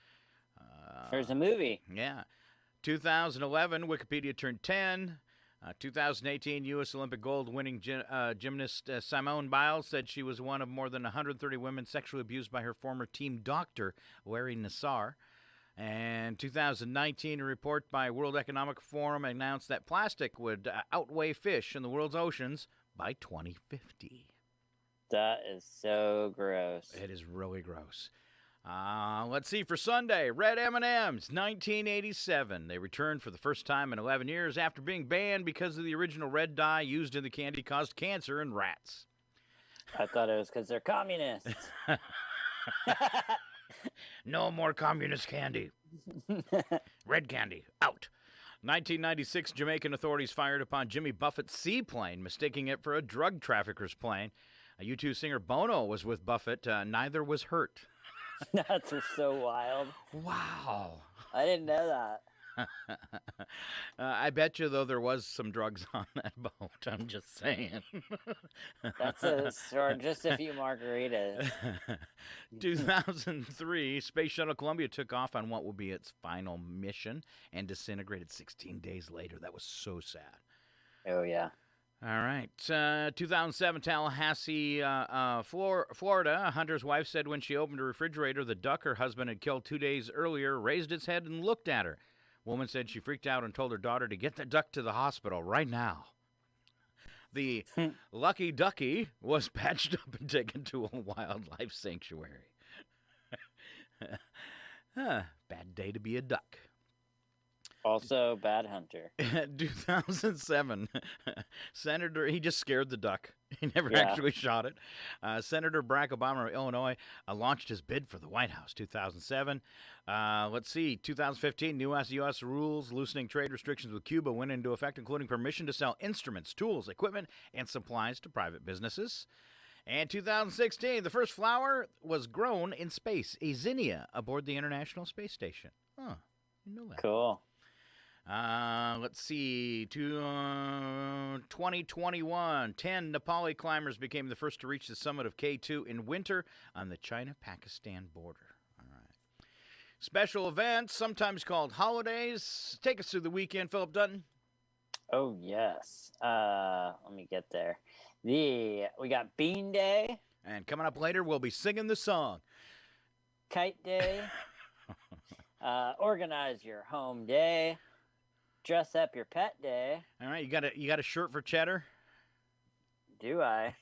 There's a movie. Yeah. 2011, Wikipedia turned 10. 2018, U.S. Olympic gold-winning gymnast Simone Biles said she was one of more than 130 women sexually abused by her former team doctor, Larry Nassar. And 2019, a report by World Economic Forum announced that plastic would outweigh fish in the world's oceans by 2050. That is so gross. It is really gross. Let's see, for Sunday, red M&Ms, 1987. They returned for the first time in 11 years after being banned because of the original red dye used in the candy caused cancer in rats. I thought it was because they're communists. No more communist candy. Red candy, out. 1996, Jamaican authorities fired upon Jimmy Buffett's seaplane, mistaking it for a drug trafficker's plane. A U2 singer Bono was with Buffett. Neither was hurt. That's so wild. Wow. I didn't know that. I bet you, though, there was some drugs on that boat. I'm just saying. That's or just a few margaritas. 2003, Space Shuttle Columbia took off on what will be its final mission and disintegrated 16 days later. That was so sad. Oh, yeah. All right. 2007, Tallahassee, Florida. A hunter's wife said when she opened her refrigerator, the duck her husband had killed 2 days earlier raised its head and looked at her. Woman said she freaked out and told her daughter to get the duck to the hospital right now. The lucky ducky was patched up and taken to a wildlife sanctuary. Bad day to be a duck. Also, bad hunter. 2007, Senator, he just scared the duck. He never actually shot it. Senator Barack Obama of Illinois launched his bid for the White House. 2007. Let's see. 2015, new U.S. rules loosening trade restrictions with Cuba went into effect, including permission to sell instruments, tools, equipment, and supplies to private businesses. And 2016, the first flower was grown in space, a zinnia, aboard the International Space Station. Huh. You know that. Cool. Let's see, 2021, 10 Nepali climbers became the first to reach the summit of K2 in winter on the China-Pakistan border. All right. Special events, sometimes called holidays. Take us through the weekend, Philip Dutton. Oh, yes. Let me get there. We got Bean Day. And coming up later, we'll be singing the song. Kite Day. Organize your home day. Dress up your pet day. All right, you got a shirt for Cheddar? Do I?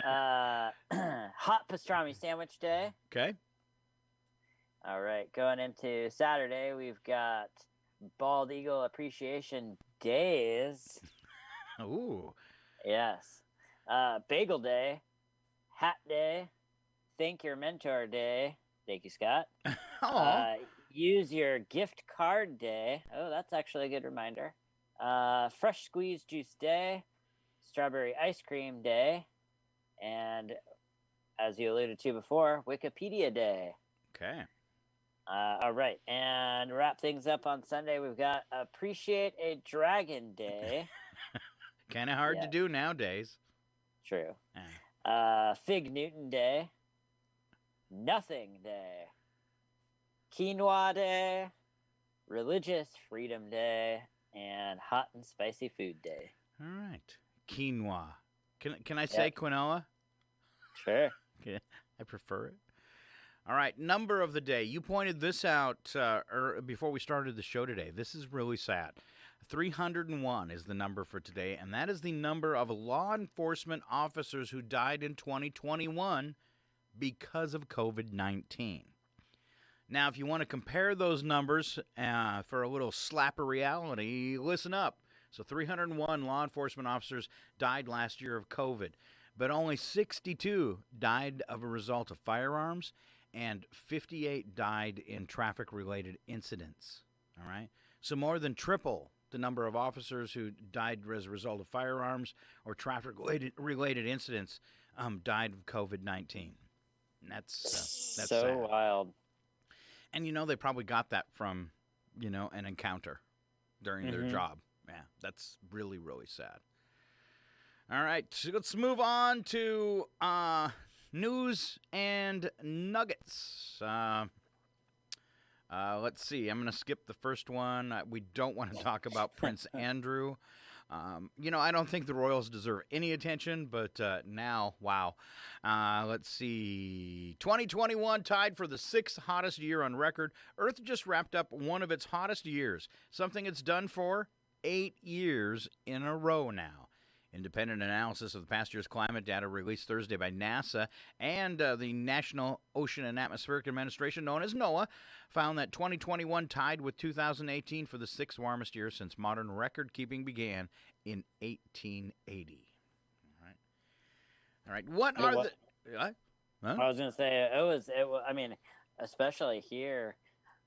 Hot pastrami sandwich day. Okay. All right, going into Saturday, we've got Bald Eagle Appreciation Days. Ooh. Yes. Bagel Day. Hat Day. Thank Your Mentor Day. Thank you, Scott. Use Your Gift Card Day. Oh, that's actually a good reminder. Fresh Squeeze Juice Day. Strawberry Ice Cream Day. And, as you alluded to before, Wikipedia Day. Okay. All right. And wrap things up on Sunday, we've got Appreciate a Dragon Day. Kind of hard to do nowadays. True. Fig Newton Day. Nothing Day. Quinoa Day, Religious Freedom Day, and Hot and Spicy Food Day. All right. Quinoa. Can I say quinoa? Sure. Okay. I prefer it. All right. Number of the day. You pointed this out before we started the show today. This is really sad. 301 is the number for today, and that is the number of law enforcement officers who died in 2021 because of COVID-19. Now, if you want to compare those numbers for a little slap of reality, listen up. So 301 law enforcement officers died last year of COVID, but only 62 died of a result of firearms, and 58 died in traffic-related incidents. All right? So more than triple the number of officers who died as a result of firearms or traffic-related incidents died of COVID-19. And that's so sad. Wild. And, they probably got that from, an encounter during their job. Yeah, that's really, really sad. All right, so let's move on to news and nuggets. Let's see. I'm going to skip the first one. We don't want to talk about Prince Andrew. I don't think the Royals deserve any attention, but now, wow. Let's see. 2021 tied for the 6th hottest year on record. Earth just wrapped up one of its hottest years, something it's done for 8 years in a row now. Independent analysis of the past year's climate data released Thursday by NASA and the National Ocean and Atmospheric Administration, known as NOAA, found that 2021 tied with 2018 for the sixth warmest year since modern record-keeping began in 1880. All right. What are the... Huh? I was going to say, it was, I mean, especially here,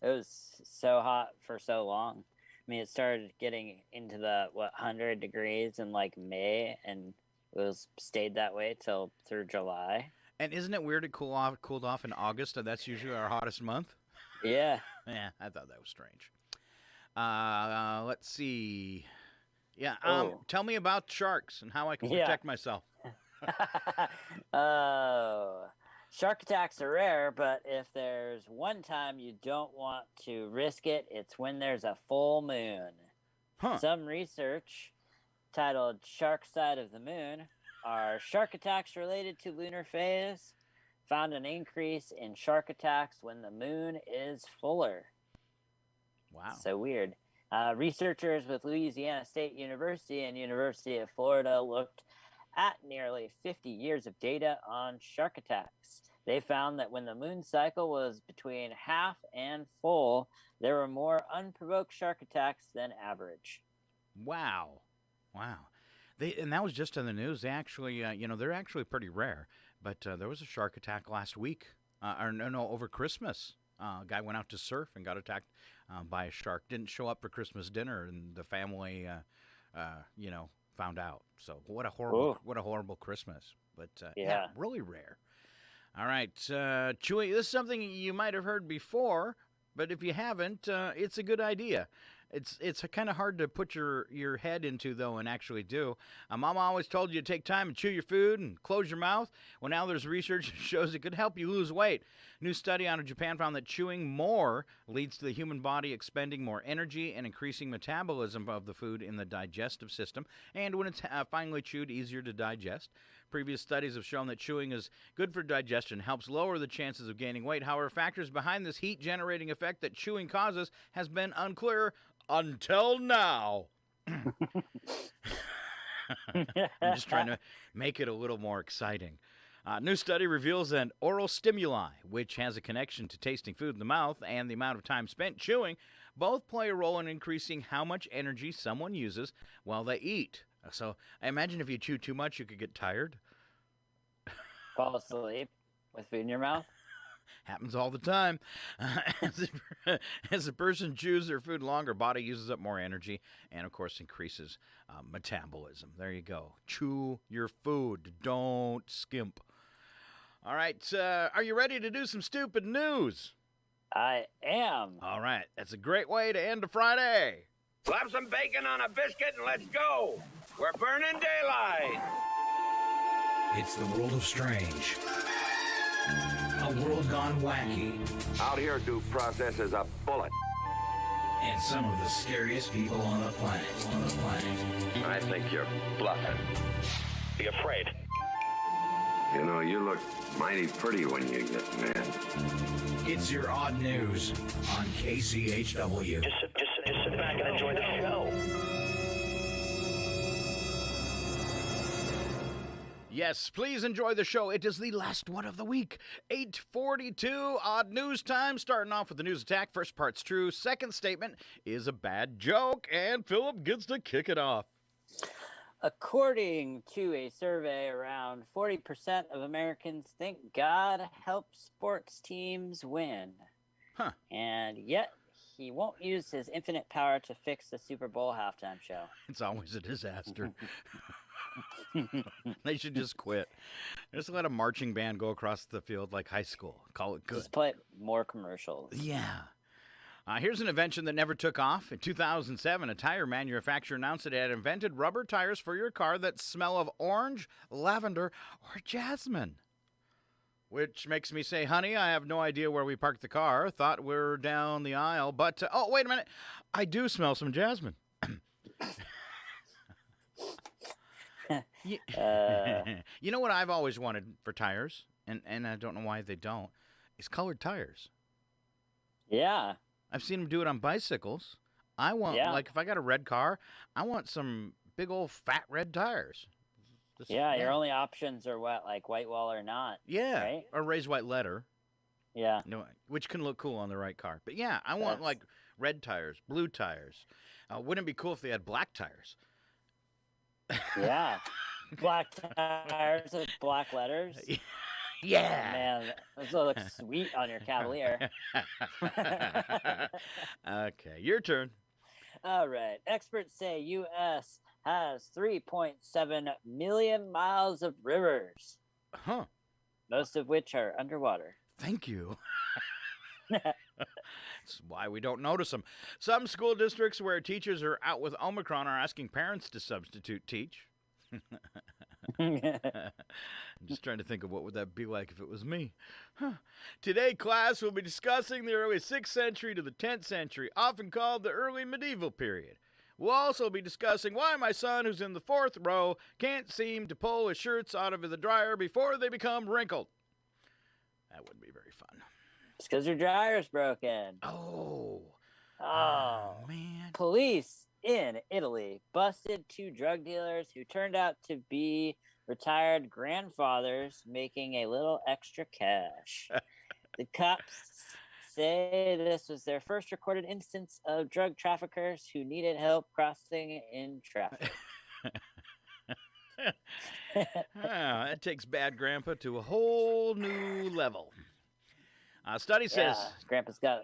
it was so hot for so long. I mean, it started getting into the 100 degrees in like May, and stayed that way till through July. And isn't it weird it cooled off in August, and that's usually our hottest month? Yeah. Yeah, I thought that was strange. Let's see. Yeah, tell me about sharks and how I can protect myself. Oh, shark attacks are rare, but if there's one time you don't want to risk it, it's when there's a full moon. Huh. Some research titled Shark Side of the Moon, are shark attacks related to lunar phase? Found an increase in shark attacks when the moon is fuller. Wow. So weird. Researchers with Louisiana State University and University of Florida looked at nearly 50 years of data on shark attacks. They found that when the moon cycle was between half and full, there were more unprovoked shark attacks than average. Wow. And that was just in the news. They actually, they're actually pretty rare. But there was a shark attack last week, over Christmas. A guy went out to surf and got attacked by a shark. Didn't show up for Christmas dinner, and the family, found out. So what a horrible Christmas. But yeah, really rare. All right, Chewy, this is something you might have heard before, but if you haven't, it's a good idea. It's kind of hard to put your head into, though, and actually do. Mama always told you to take time and chew your food and close your mouth. Well, now there's research that shows it could help you lose weight. New study out of Japan found that chewing more leads to the human body expending more energy and increasing metabolism of the food in the digestive system, and when it's finally chewed, easier to digest. Previous studies have shown that chewing is good for digestion, helps lower the chances of gaining weight. However, factors behind this heat-generating effect that chewing causes has been unclear until now. I'm just trying to make it a little more exciting. New study reveals that oral stimuli, which has a connection to tasting food in the mouth and the amount of time spent chewing, both play a role in increasing how much energy someone uses while they eat. So I imagine if you chew too much, you could get tired. Fall asleep with food in your mouth. Happens all the time. As a person chews their food longer, body uses up more energy and, of course, increases metabolism. There you go. Chew your food. Don't skimp. All right. Are you ready to do some stupid news? I am. All right. That's a great way to end a Friday. Slap some bacon on a biscuit and let's go. We're burning daylight. It's the world of strange. A world gone wacky. Out here, due process is a bullet. And some of the scariest people on the planet. I think you're bluffing. Be afraid. You know, you look mighty pretty when you get mad. It's your odd news on KCHW. Just sit back and enjoy the show. Yes, please enjoy the show. It is the last one of the week. 8:42, odd news time. Starting off with the news attack. First part's true. Second statement is a bad joke, and Phillip gets to kick it off. According to a survey, around 40% of Americans think God helps sports teams win. Huh. And yet, he won't use his infinite power to fix the Super Bowl halftime show. It's always a disaster. They should just quit. Just let a marching band go across the field like high school. Call it good. Just play more commercials. Yeah. Here's an invention that never took off. In 2007, a tire manufacturer announced that it had invented rubber tires for your car that smell of orange, lavender, or jasmine. Which makes me say, honey, I have no idea where we parked the car. Thought we were down the aisle. But, oh, wait a minute. I do smell some jasmine. You know what I've always wanted for tires, and I don't know why they don't, is colored tires. Yeah. I've seen them do it on bicycles. I want, like, if I got a red car, I want some big old fat red tires. Your only options are what, like white wall or not. Yeah, right? or raised white letter. Yeah. No, which can look cool on the right car. But yeah, I want like red tires, blue tires. Wouldn't it be cool if they had black tires? Yeah. Black tires with black letters. Yeah. Man, those will look sweet on your Cavalier. Okay, your turn. All right. Experts say U.S. has 3.7 million miles of rivers. Huh. Most of which are underwater. Thank you. That's why we don't notice them. Some school districts where teachers are out with Omicron are asking parents to substitute teach. I'm just trying to think of what would that be like if it was me. Today, class will be discussing the early 6th century to the 10th century, often called the early medieval period. We'll also be discussing why my son, who's in the 4th row, can't seem to pull his shirts out of the dryer before they become wrinkled. That wouldn't be very fun. It's because your dryer's broken. Oh, man. Police in Italy busted 2 drug dealers who turned out to be retired grandfathers making a little extra cash. The cops say this was their first recorded instance of drug traffickers who needed help crossing in traffic. That takes bad grandpa to a whole new level. Study says... Grandpa's got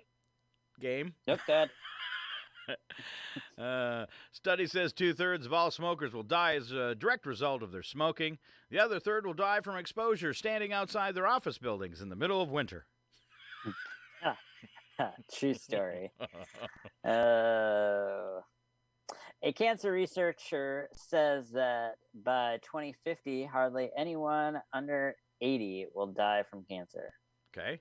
game. Look good. Study says 2/3 of all smokers will die as a direct result of their smoking. The other third will die from exposure standing outside their office buildings in the middle of winter. True story. A cancer researcher says that by 2050, hardly anyone under 80 will die from cancer. Okay.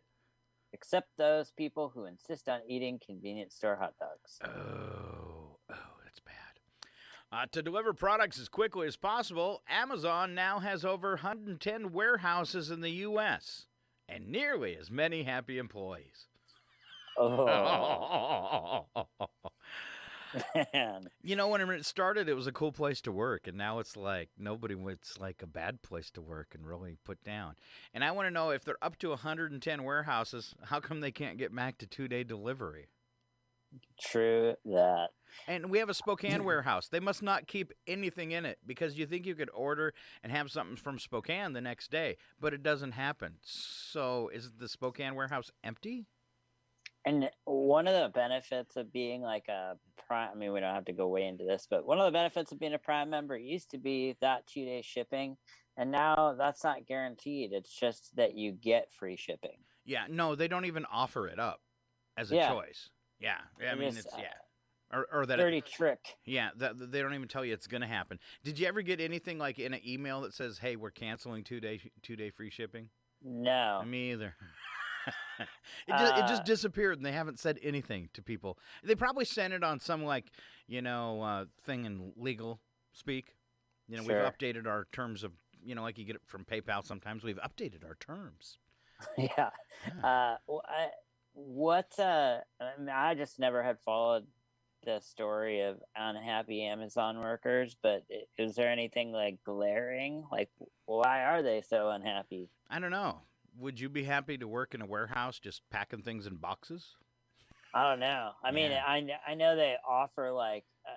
Except those people who insist on eating convenience store hot dogs. Oh, that's bad. To deliver products as quickly as possible, Amazon now has over 110 warehouses in the U.S. and nearly as many happy employees. Oh. Man. You know, when it started, it was a cool place to work, and now it's like it's like a bad place to work and really put down. And I want to know if they're up to 110 warehouses, how come they can't get back to 2-day delivery? True that. And we have a Spokane warehouse. They must not keep anything in it because you think you could order and have something from Spokane the next day, but it doesn't happen. So is the Spokane warehouse empty? And one of the benefits of being like a Prime, I mean, we don't have to go way into this, but one of the benefits of being a Prime member used to be that 2-day shipping. And now that's not guaranteed. It's just that you get free shipping. Yeah, no, they don't even offer it up as a choice. Yeah, I mean, it's, Or that dirty trick. Yeah, they don't even tell you it's going to happen. Did you ever get anything like in an email that says, hey, we're canceling 2-day free shipping? No. Me either. It just disappeared, and they haven't said anything to people. They probably sent it on some thing in legal speak. Sure. We've updated our terms of like you get it from PayPal. Sometimes we've updated our terms. Yeah. I just never had followed the story of unhappy Amazon workers, but is there anything like glaring? Like, why are they so unhappy? I don't know. Would you be happy to work in a warehouse just packing things in boxes? I don't know. I mean, I know they offer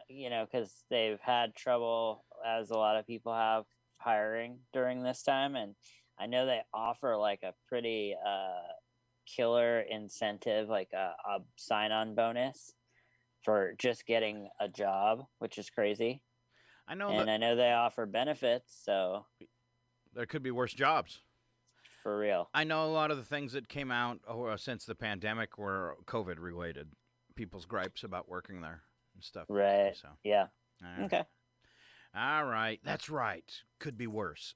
because they've had trouble, as a lot of people have, hiring during this time. And I know they offer like a pretty killer incentive, like a sign-on bonus for just getting a job, which is crazy. I know they offer benefits, so there could be worse jobs. For real. I know a lot of the things that came out since the pandemic were COVID related. People's gripes about working there and stuff. Right. So. Yeah. All right. Okay. All right. That's right. Could be worse.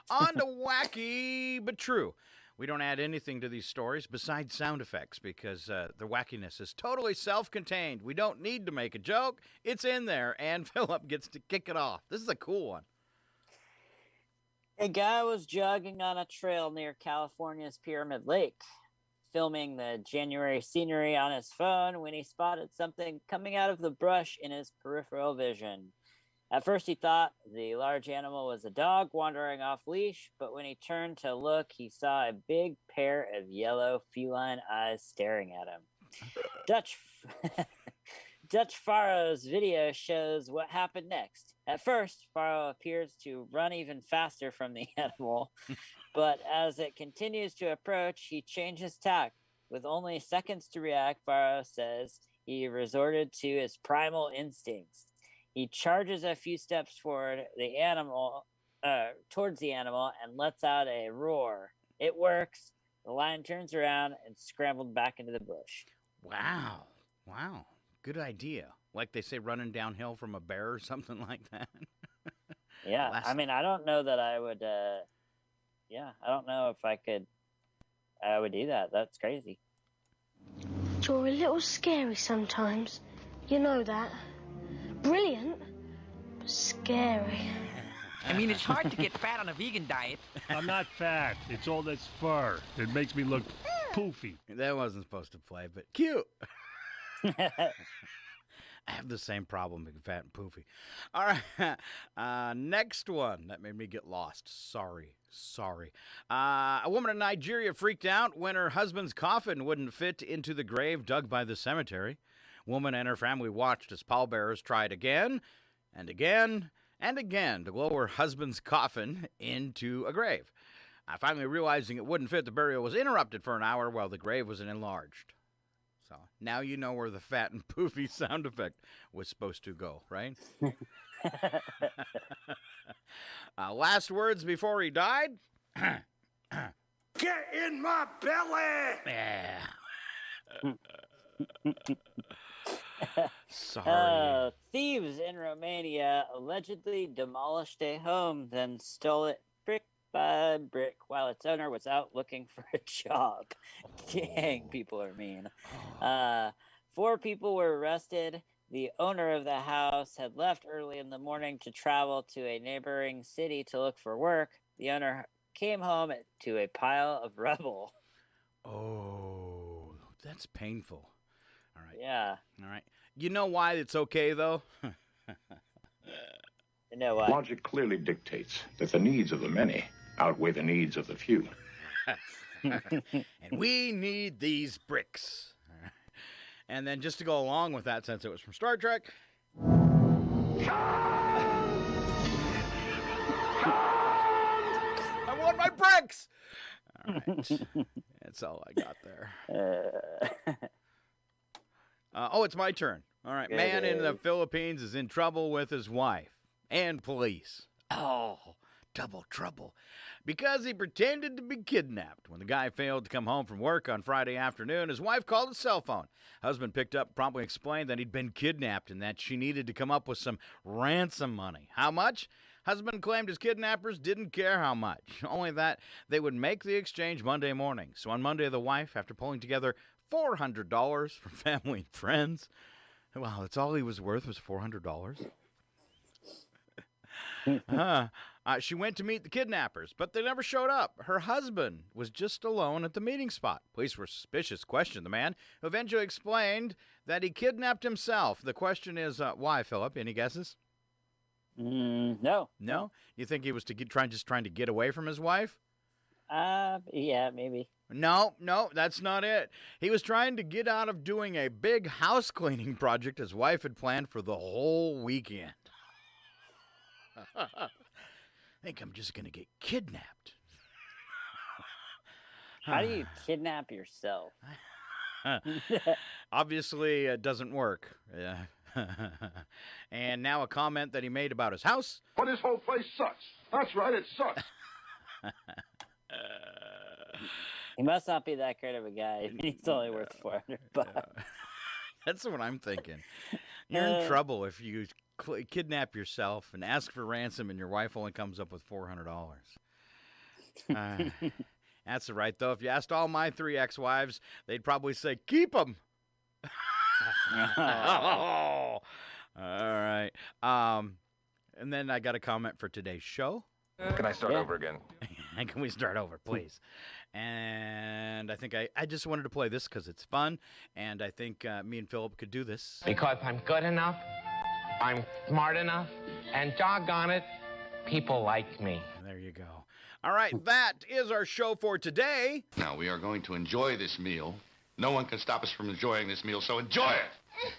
On to wacky but true. We don't add anything to these stories besides sound effects because the wackiness is totally self-contained. We don't need to make a joke. It's in there, and Phillip gets to kick it off. This is a cool one. A guy was jogging on a trail near California's Pyramid Lake. filming the January scenery on his phone when he spotted something coming out of the brush in his peripheral vision. At first, he thought the large animal was a dog wandering off leash, but when he turned to look, he saw a big pair of yellow feline eyes staring at him. Dutch Faro's video shows what happened next. At first, Faro appears to run even faster from the animal, but as it continues to approach, he changes tack. With only seconds to react, Faro says he resorted to his primal instincts. He charges a few steps forward towards the animal and lets out a roar. It works. The lion turns around and scrambled back into the bush. Wow. Good idea. Like they say, running downhill from a bear or something like that. Yeah, I mean, I don't know that I would, I don't know if I would do that. That's crazy. You're a little scary sometimes. You know that. Brilliant, but scary. I mean, it's hard to get fat on a vegan diet. I'm not fat. It's all this fur. It makes me look poofy. That wasn't supposed to play, but cute. I have the same problem being fat and poofy. All right. Next one. That made me get lost. Sorry. A woman in Nigeria freaked out when her husband's coffin wouldn't fit into the grave dug by the cemetery. Woman and her family watched as pallbearers tried again and again and again to lower her husband's coffin into a grave. Finally realizing it wouldn't fit, the burial was interrupted for an hour while the grave was enlarged. So now you know where the fat and poofy sound effect was supposed to go, right? Last words before he died. Get in my belly! Yeah. Sorry. Thieves in Romania allegedly demolished a home, then stole it brick by brick while its owner was out looking for a job. Dang, people are mean. 4 people were arrested. The owner of the house had left early in the morning to travel to a neighboring city to look for work. The owner came home to a pile of rubble. Oh, that's painful. All right. Yeah. All right. You know why it's okay, though? You know why? Logic clearly dictates that the needs of the many outweigh the needs of the few. And we need these bricks. And then just to go along with that, since it was from Star Trek. I want my bricks! All right. That's all I got there. It's my turn. All right. Man in the Philippines is in trouble with his wife and police. Oh, double trouble. Because he pretended to be kidnapped. When the guy failed to come home from work on Friday afternoon, his wife called his cell phone. Husband picked up, promptly explained that he'd been kidnapped and that she needed to come up with some ransom money. How much? Husband claimed his kidnappers didn't care how much, only that they would make the exchange Monday morning. So on Monday, the wife, after pulling together $400 from family and friends, wow, that's all he was worth was $400. She went to meet the kidnappers, but they never showed up. Her husband was just alone at the meeting spot. Police were suspicious, questioned the man, who eventually explained that he kidnapped himself. The question is, why, Philip? Any guesses? No. No? You think he was trying to get away from his wife? Yeah, maybe. No, that's not it. He was trying to get out of doing a big house cleaning project his wife had planned for the whole weekend. I think I'm just going to get kidnapped. How do you kidnap yourself? Obviously, it doesn't work. Yeah. And now a comment that he made about his house. But this whole place sucks. That's right, it sucks. He must not be that great of a guy. He's only worth $400. That's what I'm thinking. You're in trouble if you kidnap yourself and ask for ransom and your wife only comes up with $400. That's right, though. If you asked all my 3 ex-wives, they'd probably say, keep them. Oh. All right. And then I got a comment for today's show. Can I start over again? Can we start over, please? And I think I just wanted to play this because it's fun, and I think me and Phillip could do this. Because I'm good enough, I'm smart enough, and doggone it, people like me. There you go. All right, that is our show for today. Now, we are going to enjoy this meal. No one can stop us from enjoying this meal, so enjoy it.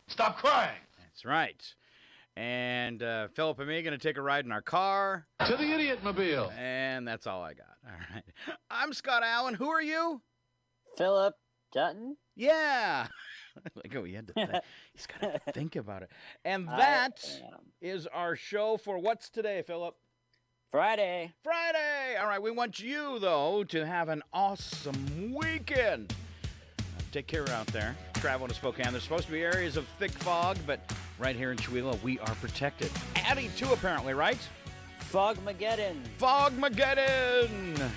Stop crying. That's right. And Phillip and me are going to take a ride in our car. To the Idiot-mobile. And that's all I got. All right. I'm Scott Allen. Who are you? Phillip Dutton. Yeah. Like, oh, he had to think. He's got to think about it. And that is our show for what's today, Phillip? Friday. Friday. All right. We want you, though, to have an awesome weekend. Take care out there. Traveling to Spokane. There's supposed to be areas of thick fog, but right here in Chewelah, we are protected. Addie, too, apparently, right? Fogmageddon. Fogmageddon.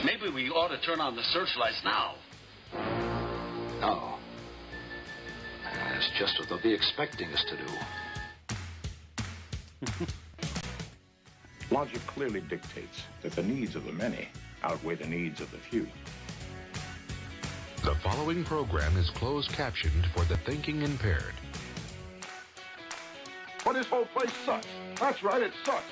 Maybe we ought to turn on the searchlights now. No. It's just what they'll be expecting us to do. Logic clearly dictates that the needs of the many outweigh the needs of the few. The following program is closed captioned for the thinking impaired. But this whole place sucks. That's right, it sucks.